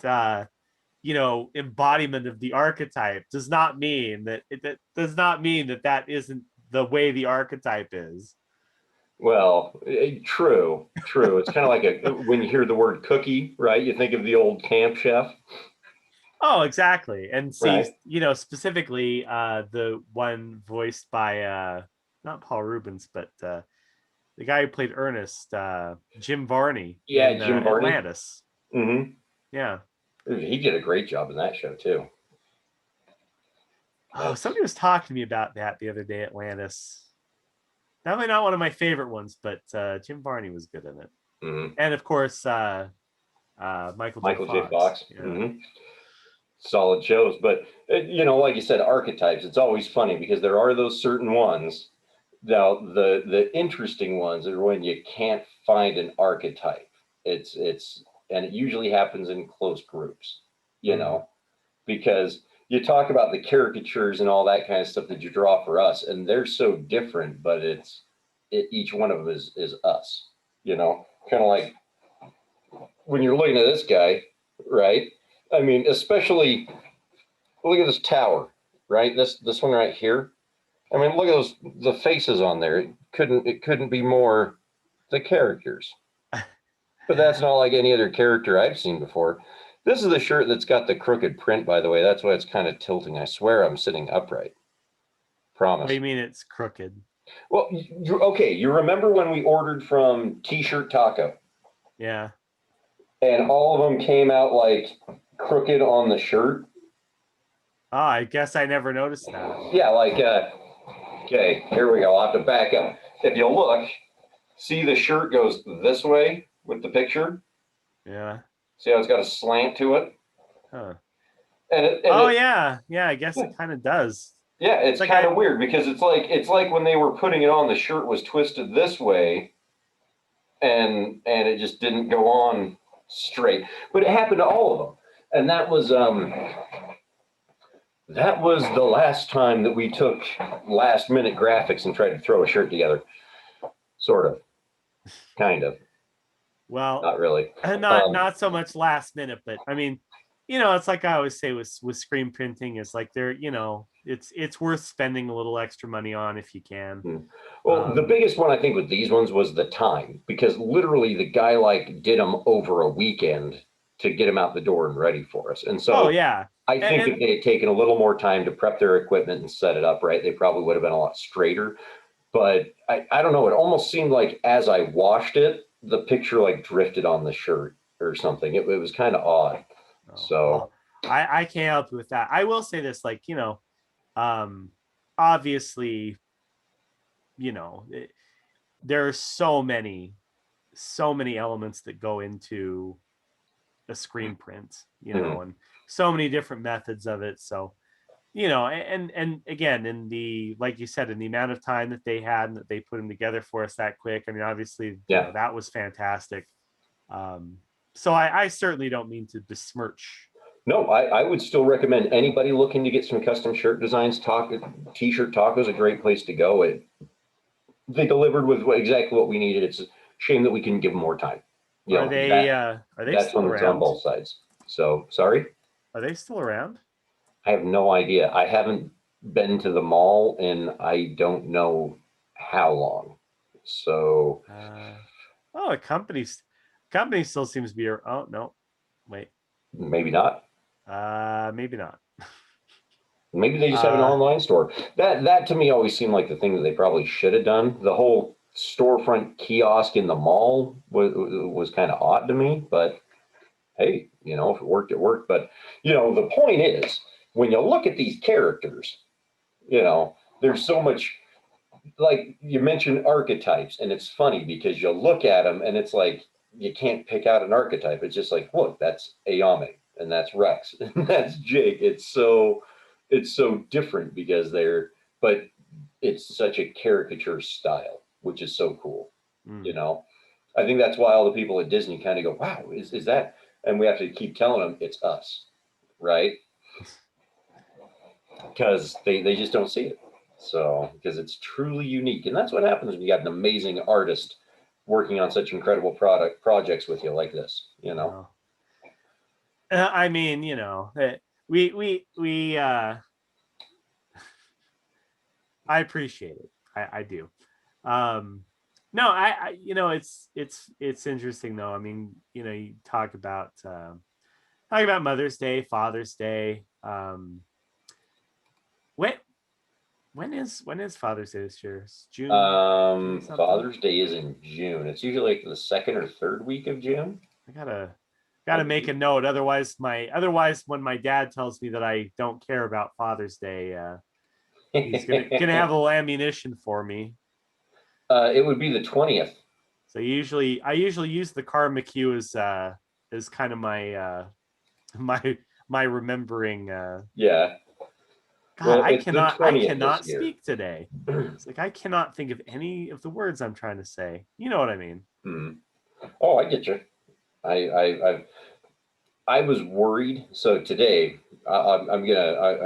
embodiment of the archetype does not mean that isn't the way the archetype is. Well, true. It's kind of like when you hear the word cookie, right? You think of the old camp chef. Oh, exactly. And see, Right. specifically the one voiced by not Paul Rubens, but the guy who played Ernest, Jim Varney Yeah, in Jim Varney. Atlantis. Mm-hmm. Yeah. He did a great job in that show too. Oh, somebody was talking to me about that the other day, Atlantis. Definitely not one of my favorite ones, but Jim Varney was good in it. Mm-hmm. And of course, Michael J. Fox. Yeah. Mm-hmm. Solid shows, but like you said, archetypes. It's always funny because there are those certain ones. Now, the interesting ones are when you can't find an archetype. And it usually happens in close groups, because you talk about the caricatures and all that kind of stuff that you draw for us, and they're so different, but each one of them is us, kind of like when you're looking at this guy, right? I mean, especially look at this tower, right? This one right here. I mean, look at the faces on there. It couldn't be more the characters. But that's not like any other character I've seen before. This is the shirt that's got the crooked print, by the way. That's why it's kind of tilting. I swear I'm sitting upright. Promise. What do you mean it's crooked? Well, okay. You remember when we ordered from T-Shirt Taco? Yeah. And all of them came out like crooked on the shirt. Oh, I guess I never noticed that. Yeah, like, okay, here we go. I'll have to back up. If you look, see the shirt goes this way with the picture? Yeah. See how it's got a slant to it? Huh. Yeah. Yeah, I guess it kind of does. Yeah, it's like kind of weird because it's like when they were putting it on, the shirt was twisted this way and it just didn't go on straight. But it happened to all of them. And that was the last time that we took last minute graphics and tried to throw a shirt together. Sort of. Kind of. Well, not really. Not so much last minute, but I mean, it's like I always say with screen printing, is like it's worth spending a little extra money on if you can. Well, the biggest one I think with these ones was the time, because literally the guy did them over a weekend to get them out the door and ready for us. And so yeah, I think if they had taken a little more time to prep their equipment and set it up right, they probably would have been a lot straighter. But I don't know, it almost seemed like as I washed it, the picture drifted on the shirt or something. It was kind of odd. So I can't help you with that. I will say this, obviously, there are so many elements that go into a screen print, and so many different methods of it. So, and again, in the, like you said, in the amount of time that they had and that they put them together for us that quick, I mean, obviously, that was fantastic. So I certainly don't mean to besmirch. No, I would still recommend anybody looking to get some custom shirt designs. T-Shirt Taco is a great place to go. They delivered with exactly what we needed. It's a shame that we couldn't give them more time. Are they still around? On both sides. So sorry. Are they still around? I have no idea. I haven't been to the mall and I don't know how long. So a company still seems to be. Oh no, wait. Maybe not. Maybe not. Maybe they just have an online store. That to me always seemed like the thing that they probably should have done. The whole storefront kiosk in the mall was kind of odd to me, but hey, if it worked, it worked. But the point is, when you look at these characters, there's so much, like you mentioned archetypes, and it's funny because you look at them and it's like you can't pick out an archetype. It's just like, look, that's Ayame and that's Rex and that's Jake. It's so different because but it's such a caricature style, which is so cool. Mm. You know, I think that's why all the people at Disney kind of go, wow, is that? And we have to keep telling them it's us, right? Because they just don't see it. So, because it's truly unique. And that's what happens when you got an amazing artist working on such incredible projects with you like this, you know? I mean, you know, we I appreciate it. I do. No, you know, it's interesting though. I mean, you know, you talk about Mother's Day, Father's Day. When when is Father's Day this year? It's June. Father's Day is in June. It's usually like the second or third week of June. I gotta make a note. Otherwise, when my dad tells me that I don't care about Father's Day, he's gonna have a little ammunition for me. It would be the 20th. So I usually use the Karmic as kind of my my remembering. Yeah. God, Well, I it's the 20th cannot this year. speak today. It's like I cannot think of any of the words I'm trying to say. You know what I mean? Oh, I get you. I was worried. So today, I'm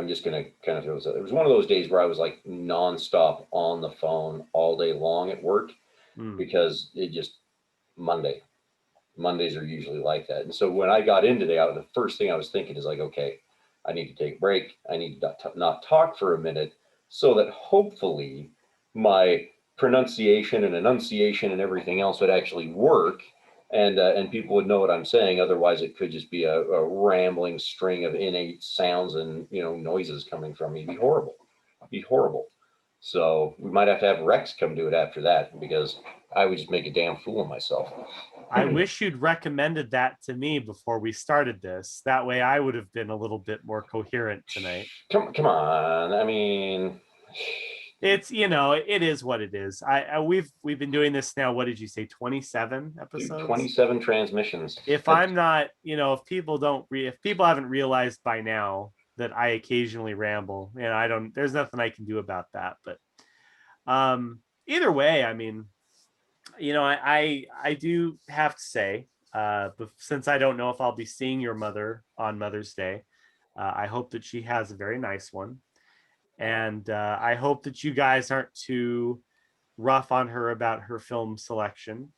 just gonna kind of throw this out. It was one of those days where I was like nonstop on the phone all day long at work because it just Monday. Mondays are usually like that. And so when I got in today, the first thing I was thinking is like, okay, I need to take a break. I need to not talk for a minute so that hopefully my pronunciation and enunciation and everything else would actually work and people would know what I'm saying. Otherwise, it could just be a rambling string of innate sounds and noises coming from me. It'd be horrible. It'd be horrible. So we might have to have Rex come do it after that because I would just make a damn fool of myself. I wish you'd recommended that to me before we started this. That way I would have been a little bit more coherent tonight. Come on. I mean, it's, it is what it is. We've been doing this now. What did you say? 27 episodes? 27 transmissions. If I'm not, if people haven't realized by now that I occasionally ramble, and there's nothing I can do about that. But either way, I mean, I do have to say, since I don't know if I'll be seeing your mother on Mother's Day, I hope that she has a very nice one. And I hope that you guys aren't too rough on her about her film selection.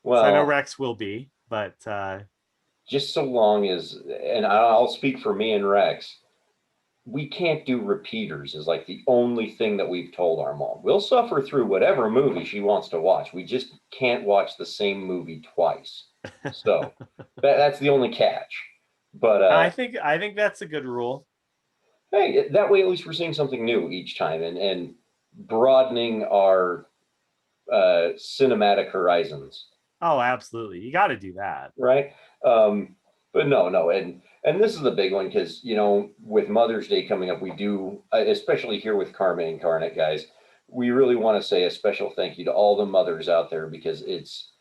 Well, I know Rex will be, but just so long as, and I'll speak for me and Rex, we can't do repeaters is like the only thing that we've told our mom. We'll suffer through whatever movie she wants to watch. We just can't watch the same movie twice. So that's the only catch. But I think that's a good rule. Hey, that way at least we're seeing something new each time and broadening our cinematic horizons. Oh, absolutely. You got to do that. Right. But no. And this is the big one because, with Mother's Day coming up, we do, especially here with Karma Incarnate, guys, we really want to say a special thank you to all the mothers out there because it's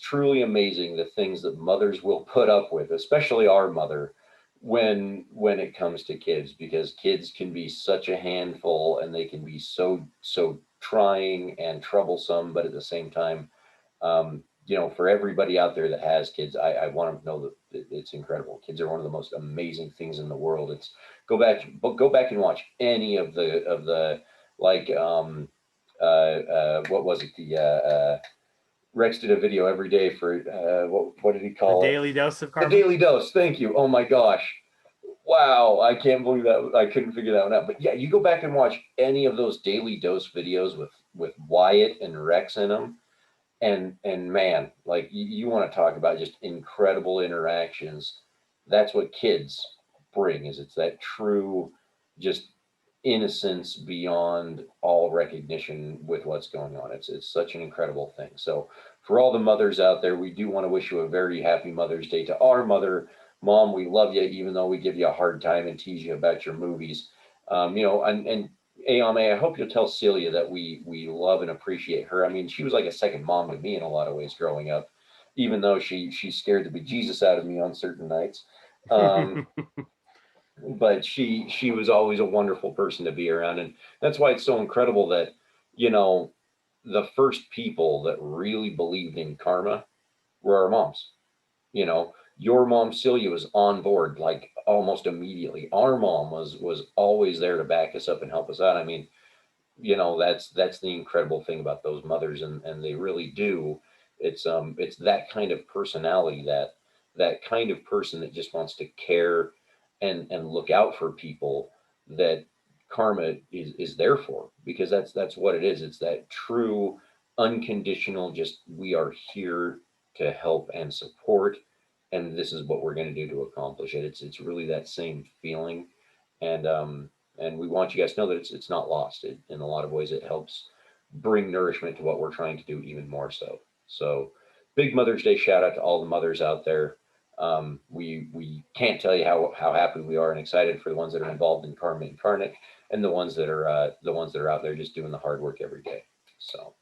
truly amazing the things that mothers will put up with, especially our mother, when it comes to kids, because kids can be such a handful and they can be so trying and troublesome, but at the same time, for everybody out there that has kids, I want them to know that it's incredible. Kids are one of the most amazing things in the world. It's go back and watch any of the like what was it, Rex did a video every day for what did he call it? The Daily Dose of Karma. The Daily Dose. Thank you. Oh my gosh. Wow, I can't believe that. I couldn't figure that one out. But yeah, you go back and watch any of those Daily Dose videos with Wyatt and Rex in them. And man, like you want to talk about just incredible interactions. That's what kids bring, is it's that true just innocence beyond all recognition with what's going on. It's such an incredible thing. So for all the mothers out there, we do want to wish you a very happy Mother's Day. To our mother, Mom, we love you, even though we give you a hard time and tease you about your movies. And Ayame, I hope you'll tell Celia that we love and appreciate her. I mean, she was like a second mom to me in a lot of ways growing up, even though she scared the bejesus out of me on certain nights. but she was always a wonderful person to be around, and that's why it's so incredible that, you know, the first people that really believed in karma were our moms. You know, your mom Celia was on board like almost immediately. Our mom was always there to back us up and help us out. I mean, you know, that's the incredible thing about those mothers, and they really do. It's that kind of personality, that kind of person that just wants to care and look out for people, that karma is there for, because that's what it is. It's that true unconditional, just we are here to help and support, and this is what we're going to do to accomplish it. It's really that same feeling, and and we want you guys to know that it's not lost. In a lot of ways, it helps bring nourishment to what we're trying to do even more so. So, big Mother's Day shout out to all the mothers out there. We can't tell you how happy we are and excited for the ones that are involved in Karma Incarnate, and the ones that are out there just doing the hard work every day. So,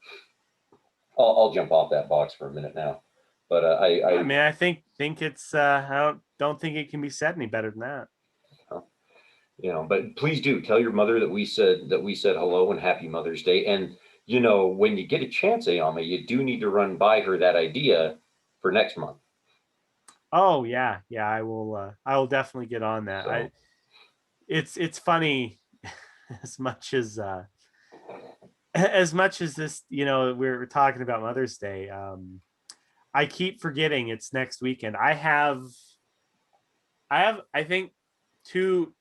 I'll jump off that box for a minute now, but I mean, I think it's I don't think it can be said any better than that. You know, but please do tell your mother that we said hello and happy Mother's Day. And you know, when you get a chance, Ayama, you do need to run by her that idea for next month. Oh yeah, yeah, I will definitely get on that. So, It's funny as much as as much as this, you know, we're talking about Mother's Day. I keep forgetting it's next weekend. I think two,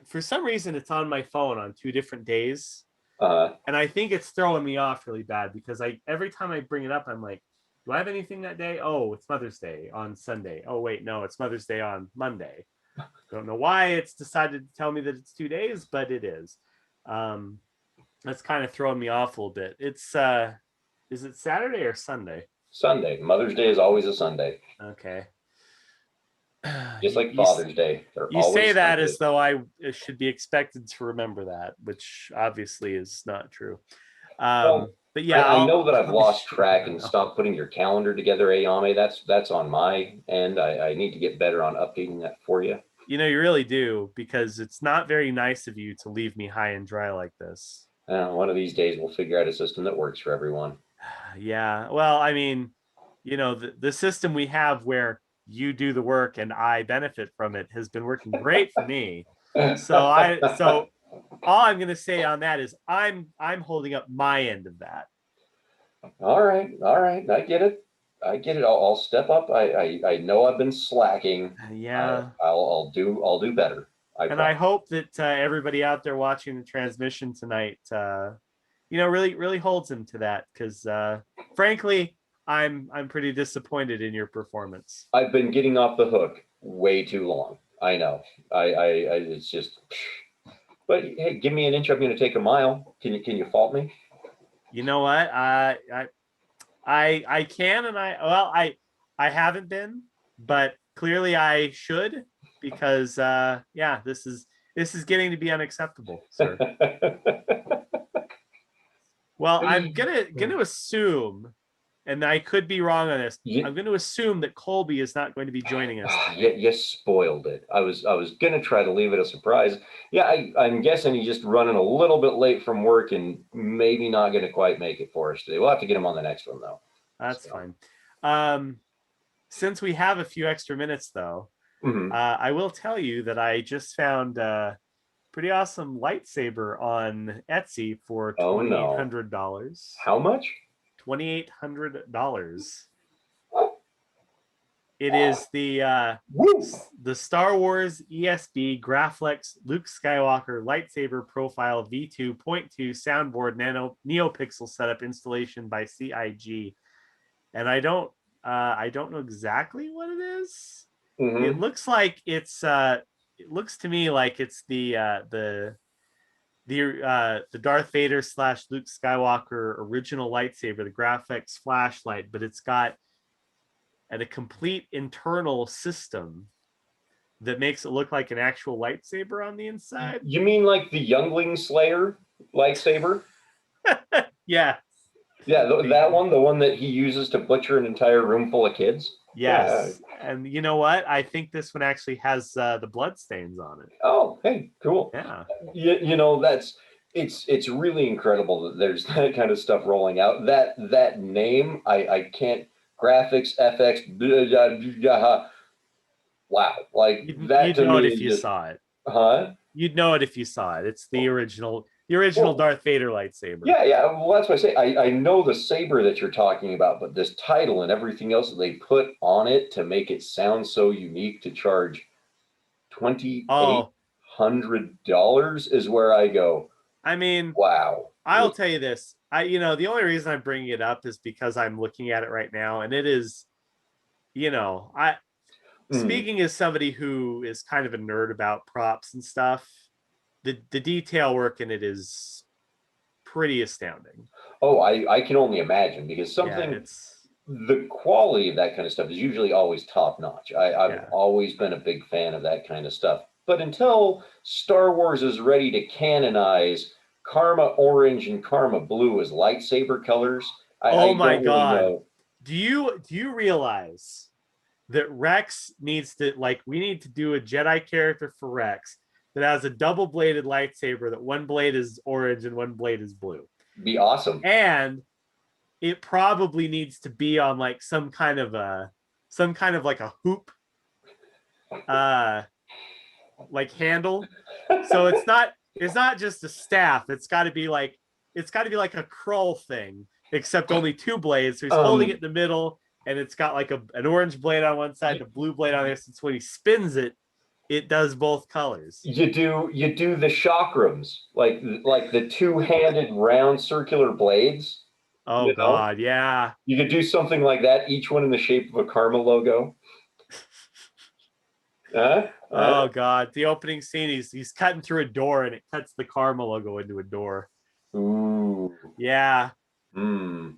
for some reason it's on my phone on 2 different days. And I think it's throwing me off really bad because every time I bring it up, I'm like, do I have anything that day? Oh, it's Mother's Day on Sunday. Oh, wait, no, it's Mother's Day on Monday. Don't know why it's decided to tell me that it's 2 days, but it is. That's kind of throwing me off a little bit. It's is it Saturday or Sunday? Sunday. Mother's Day is always a Sunday. Okay. Just like Father's Day. They're You always say that Sundays. as though I should be expected to remember that, which obviously is not true. Well, But yeah, I know that I've lost track and stopped putting your calendar together, Ayame. That's on my end. I need to get better on updating that for you. You know, you really do, because it's not very nice of you to leave me high and dry like this. One of these days, we'll figure out a system that works for everyone. Yeah. Well, I mean, you know, the system we have where you do the work and I benefit from it has been working great for me. So all I'm going to say on that is I'm holding up my end of that. All right, all right. I get it. I get it. I'll step up. I know I've been slacking. Yeah. I'll do better. And I hope that everybody out there watching the transmission tonight, you know, really holds him to that, because frankly, I'm pretty disappointed in your performance. I've been getting off the hook way too long. I know. It's just. But hey, give me an inch. I'm going to take a mile. Can you fault me? You know what? I can, and I haven't been, but clearly I should, because yeah, this is getting to be unacceptable, sir. Well, I'm gonna assume, and I could be wrong on this. I'm going to assume that Colby is not going to be joining us. You spoiled it. I was going to try to leave it a surprise. Yeah, I'm guessing he's just running a little bit late from work and maybe not going to quite make it for us today. We'll have to get him on the next one though. That's fine. Since we have a few extra minutes though, I will tell you that I just found a pretty awesome lightsaber on Etsy for $2,800. How much? $2,800. It is the Star Wars ESB Graflex Luke Skywalker lightsaber profile V2.2 soundboard NeoPixel setup installation by CIG, and I don't know exactly what it is. It looks like it's it looks to me like it's the Darth Vader / Luke Skywalker original lightsaber, the Graflex flashlight, but it's got a complete internal system that makes it look like an actual lightsaber on the inside. You mean like the Youngling Slayer lightsaber? Yeah. Yeah, that one, the one that he uses to butcher an entire room full of kids. Yes. And you know what? I think this one actually has the blood stains on it. Oh, hey, cool. Yeah. It's really incredible that there's that kind of stuff rolling out. That name, I can't, graphics, FX, blah, blah, blah, wow. Like that You'd to know it me if is you just, saw it. huh? You'd know it if you saw it. It's the original Well, Darth Vader lightsaber. yeah. Well, that's what I say. I know the saber that you're talking about, but this title and everything else that they put on it to make it sound so unique to charge Oh, $2,800 is where I go, I mean, wow. I'll tell you this. The only reason I'm bringing it up is because I'm looking at it right now, and it is, I Mm. speaking as somebody who is kind of a nerd about props and stuff, the detail work in it is pretty astounding. Oh, I can only imagine because Yeah, the quality of that kind of stuff is usually always top notch. I've yeah. always been a big fan of that kind of stuff. But until Star Wars is ready to canonize Karma Orange and Karma Blue as lightsaber colors, Oh I my don't really God. know. Do you realize that Rex needs to, like, we need to do a Jedi character for Rex that has a double bladed lightsaber that one blade is orange and one blade is blue. Be awesome. And it probably needs to be on like some kind of like a hoop uh like handle. So it's not just a staff. It's got to be like a crawl thing, except only two blades. So he's holding it in the middle, and it's got like an orange blade on one side, and a blue blade on the other. Since when he spins it, it does both colors. You do the chakrams, like the two-handed round circular blades, Oh you know? God, yeah. You could do something like that, each one in the shape of a Karma logo. Oh God, the opening scene, he's cutting through a door, and it cuts the Karma logo into a door. Ooh. Yeah, Hmm.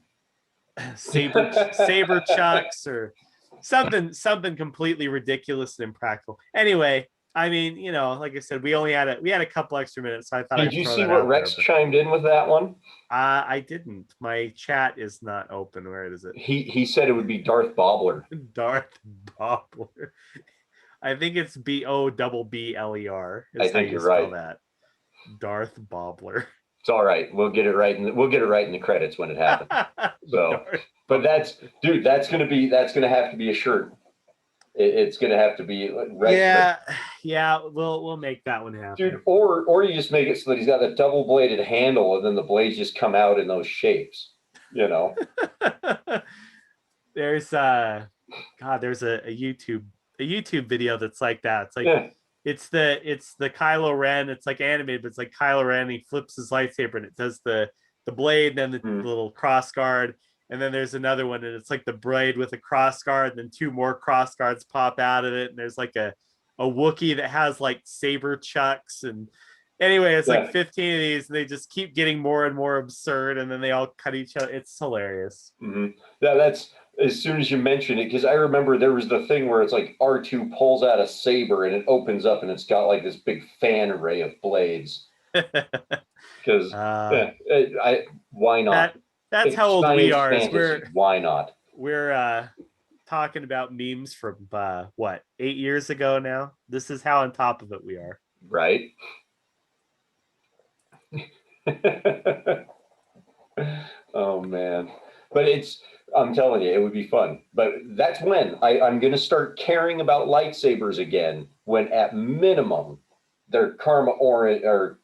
saber chucks or something completely ridiculous and impractical. Anyway, I mean, like I said, we had a couple extra minutes, so I thought Did I'd you throw see that what out there. Rex But chimed in with that one? I didn't. My chat is not open. Where is it? He said it would be Darth Bobbler. Darth Bobbler. I think it's Bobbler I is how think you you're spell right. that. Darth Bobbler. It's all right. We'll get it right, and we'll get it right in the credits when it happens. So, but that's gonna have to be a shirt. It's gonna have to be Rex. Yeah. We'll make that one happen, dude. Or you just make it so that he's got a double bladed handle, and then the blades just come out in those shapes. There's a YouTube video that's like that. It's like it's the Kylo Ren. It's like animated, but it's like Kylo Ren. He flips his lightsaber and it does the blade, then the little cross guard, and then there's another one and it's like the blade with a cross guard, and then two more cross guards pop out of it, and there's like a Wookiee that has like saber chucks, and anyway, it's like 15 of these, and they just keep getting more and more absurd, and then they all cut each other. It's hilarious. Yeah, that's as soon as you mention it, because I remember there was the thing where it's like R2 pulls out a saber and it opens up and it's got like this big fan array of blades. Because why not? That's how old we are. Why not? We're talking about memes from 8 years ago now. This is how on top of it we are. Right. Oh man. But I'm telling you, it would be fun. But that's when I'm going to start caring about lightsabers again, when at minimum they're Karma Orange or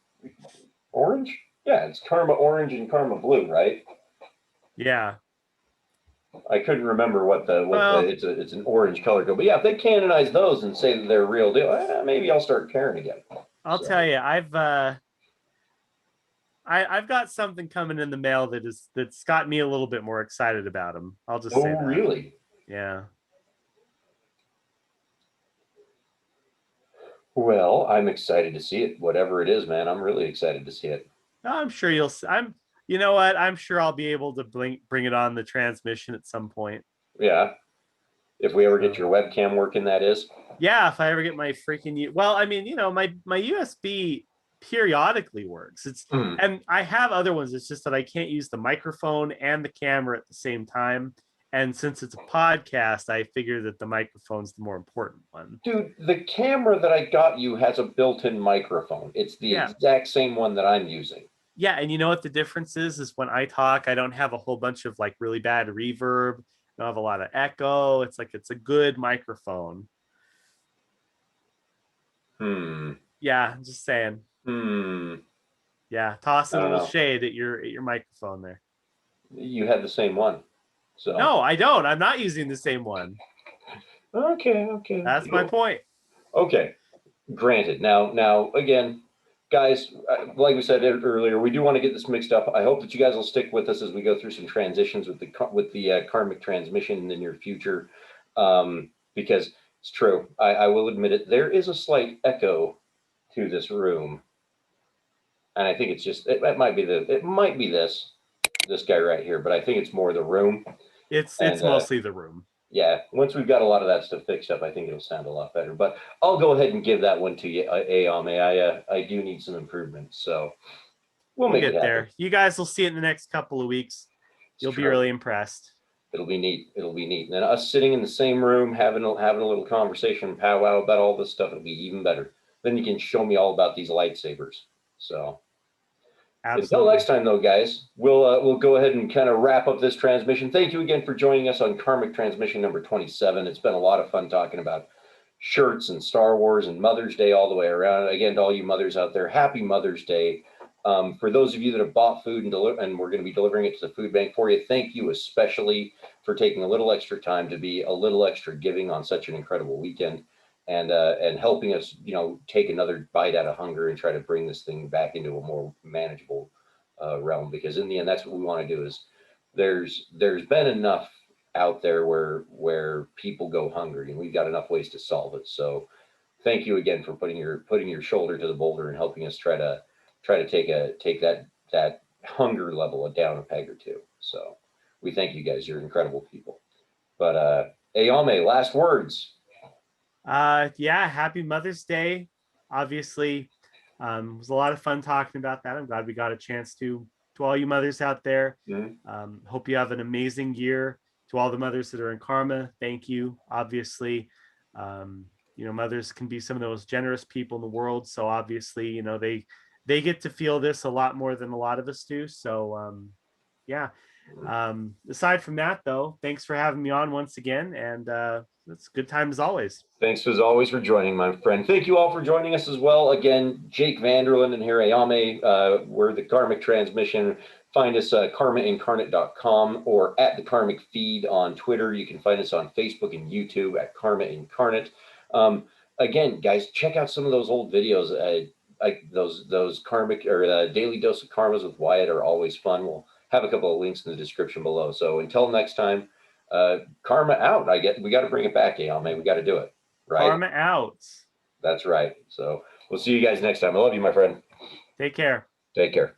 Orange? Yeah, it's Karma Orange and Karma Blue, right? Yeah. I couldn't remember it's an orange color go. But yeah, if they canonize those and say that they're real deal, maybe I'll start caring again. I'll tell you, I've got something coming in the mail that's got me a little bit more excited about them. I'll just say that. Oh, really? Yeah. Well, I'm excited to see it. Whatever it is, man, I'm really excited to see it. I'm sure you know what? I'm sure I'll be able to bring it on the transmission at some point. Yeah. If we ever get your webcam working, that is. Yeah, if I ever get my freaking my USB periodically works. It's Mhm. and I have other ones. It's just that I can't use the microphone and the camera at the same time. And since it's a podcast, I figure that the microphone's the more important one. Dude, the camera that I got you has a built-in microphone. It's the Yeah. exact same one that I'm using. Yeah, and you know what the difference is when I talk, I don't have a whole bunch of like really bad reverb. I don't have a lot of echo. It's like it's a good microphone. Yeah, I'm just saying. Yeah, toss I a don't little know. shade at your microphone there. You had the same one. So No, I don't. I'm not using the same one. okay. That's my point. Okay, granted. Now again, guys, like we said earlier, we do want to get this mixed up. I hope that you guys will stick with us as we go through some transitions with the karmic transmission in the near future, because it's true. I will admit it. There is a slight echo to this room, and I think it's just it might be this guy right here, but I think it's more the room. It's And mostly the room. yeah, once we've got a lot of that stuff fixed up, I think it'll sound a lot better. But I'll go ahead and give that one to you, Ayame. I do need some improvements, so we'll make it Get happen. there. You guys will see it in the next couple of weeks. You'll be really impressed. It'll be neat. It'll be neat. And then us sitting in the same room, having a little conversation, powwow about all this stuff, it'll be even better. Then you can show me all about these lightsabers. So Absolutely. until next time, though, guys, we'll go ahead and kind of wrap up this transmission. Thank you again for joining us on Karmic Transmission number 27. It's been a lot of fun talking about shirts and Star Wars and Mother's Day all the way around. Again, to all you mothers out there, happy Mother's Day. For those of you that have bought food and we're going to be delivering it to the food bank for you, thank you especially for taking a little extra time to be a little extra giving on such an incredible weekend, and helping us, take another bite out of hunger and try to bring this thing back into a more manageable realm. Because in the end, that's what we want to do. Is there's been enough out there where people go hungry, and we've got enough ways to solve it. So thank you again for putting your shoulder to the boulder and helping us try to take that hunger level down a peg or two. So we thank you guys. You're incredible people. But Ayame, last words. Yeah, happy Mother's Day. Obviously, it was a lot of fun talking about that. I'm glad we got a chance to all you mothers out there. Hope you have an amazing year. To all the mothers that are in karma, thank you. Obviously, mothers can be some of the most generous people in the world. So obviously, they get to feel this a lot more than a lot of us do. So yeah. Aside from that, though, thanks for having me on once again, and it's a good time as always. Thanks as always for joining, my friend. Thank you all for joining us as well. Again, Jake Vanderland and here Ayame. We're the Karmic Transmission. Find us karmaincarnate.com or at the Karmic Feed on Twitter. You can find us on Facebook and YouTube at Karma Incarnate. Again, guys, check out some of those old videos. Like those karmic or daily dose of karmas with Wyatt are always fun. We'll have a couple of links in the description below. So until next time, karma out. We got to bring it back, Ayame. We got to do it. Right? Karma out. That's right. So we'll see you guys next time. I love you, my friend. Take care. Take care.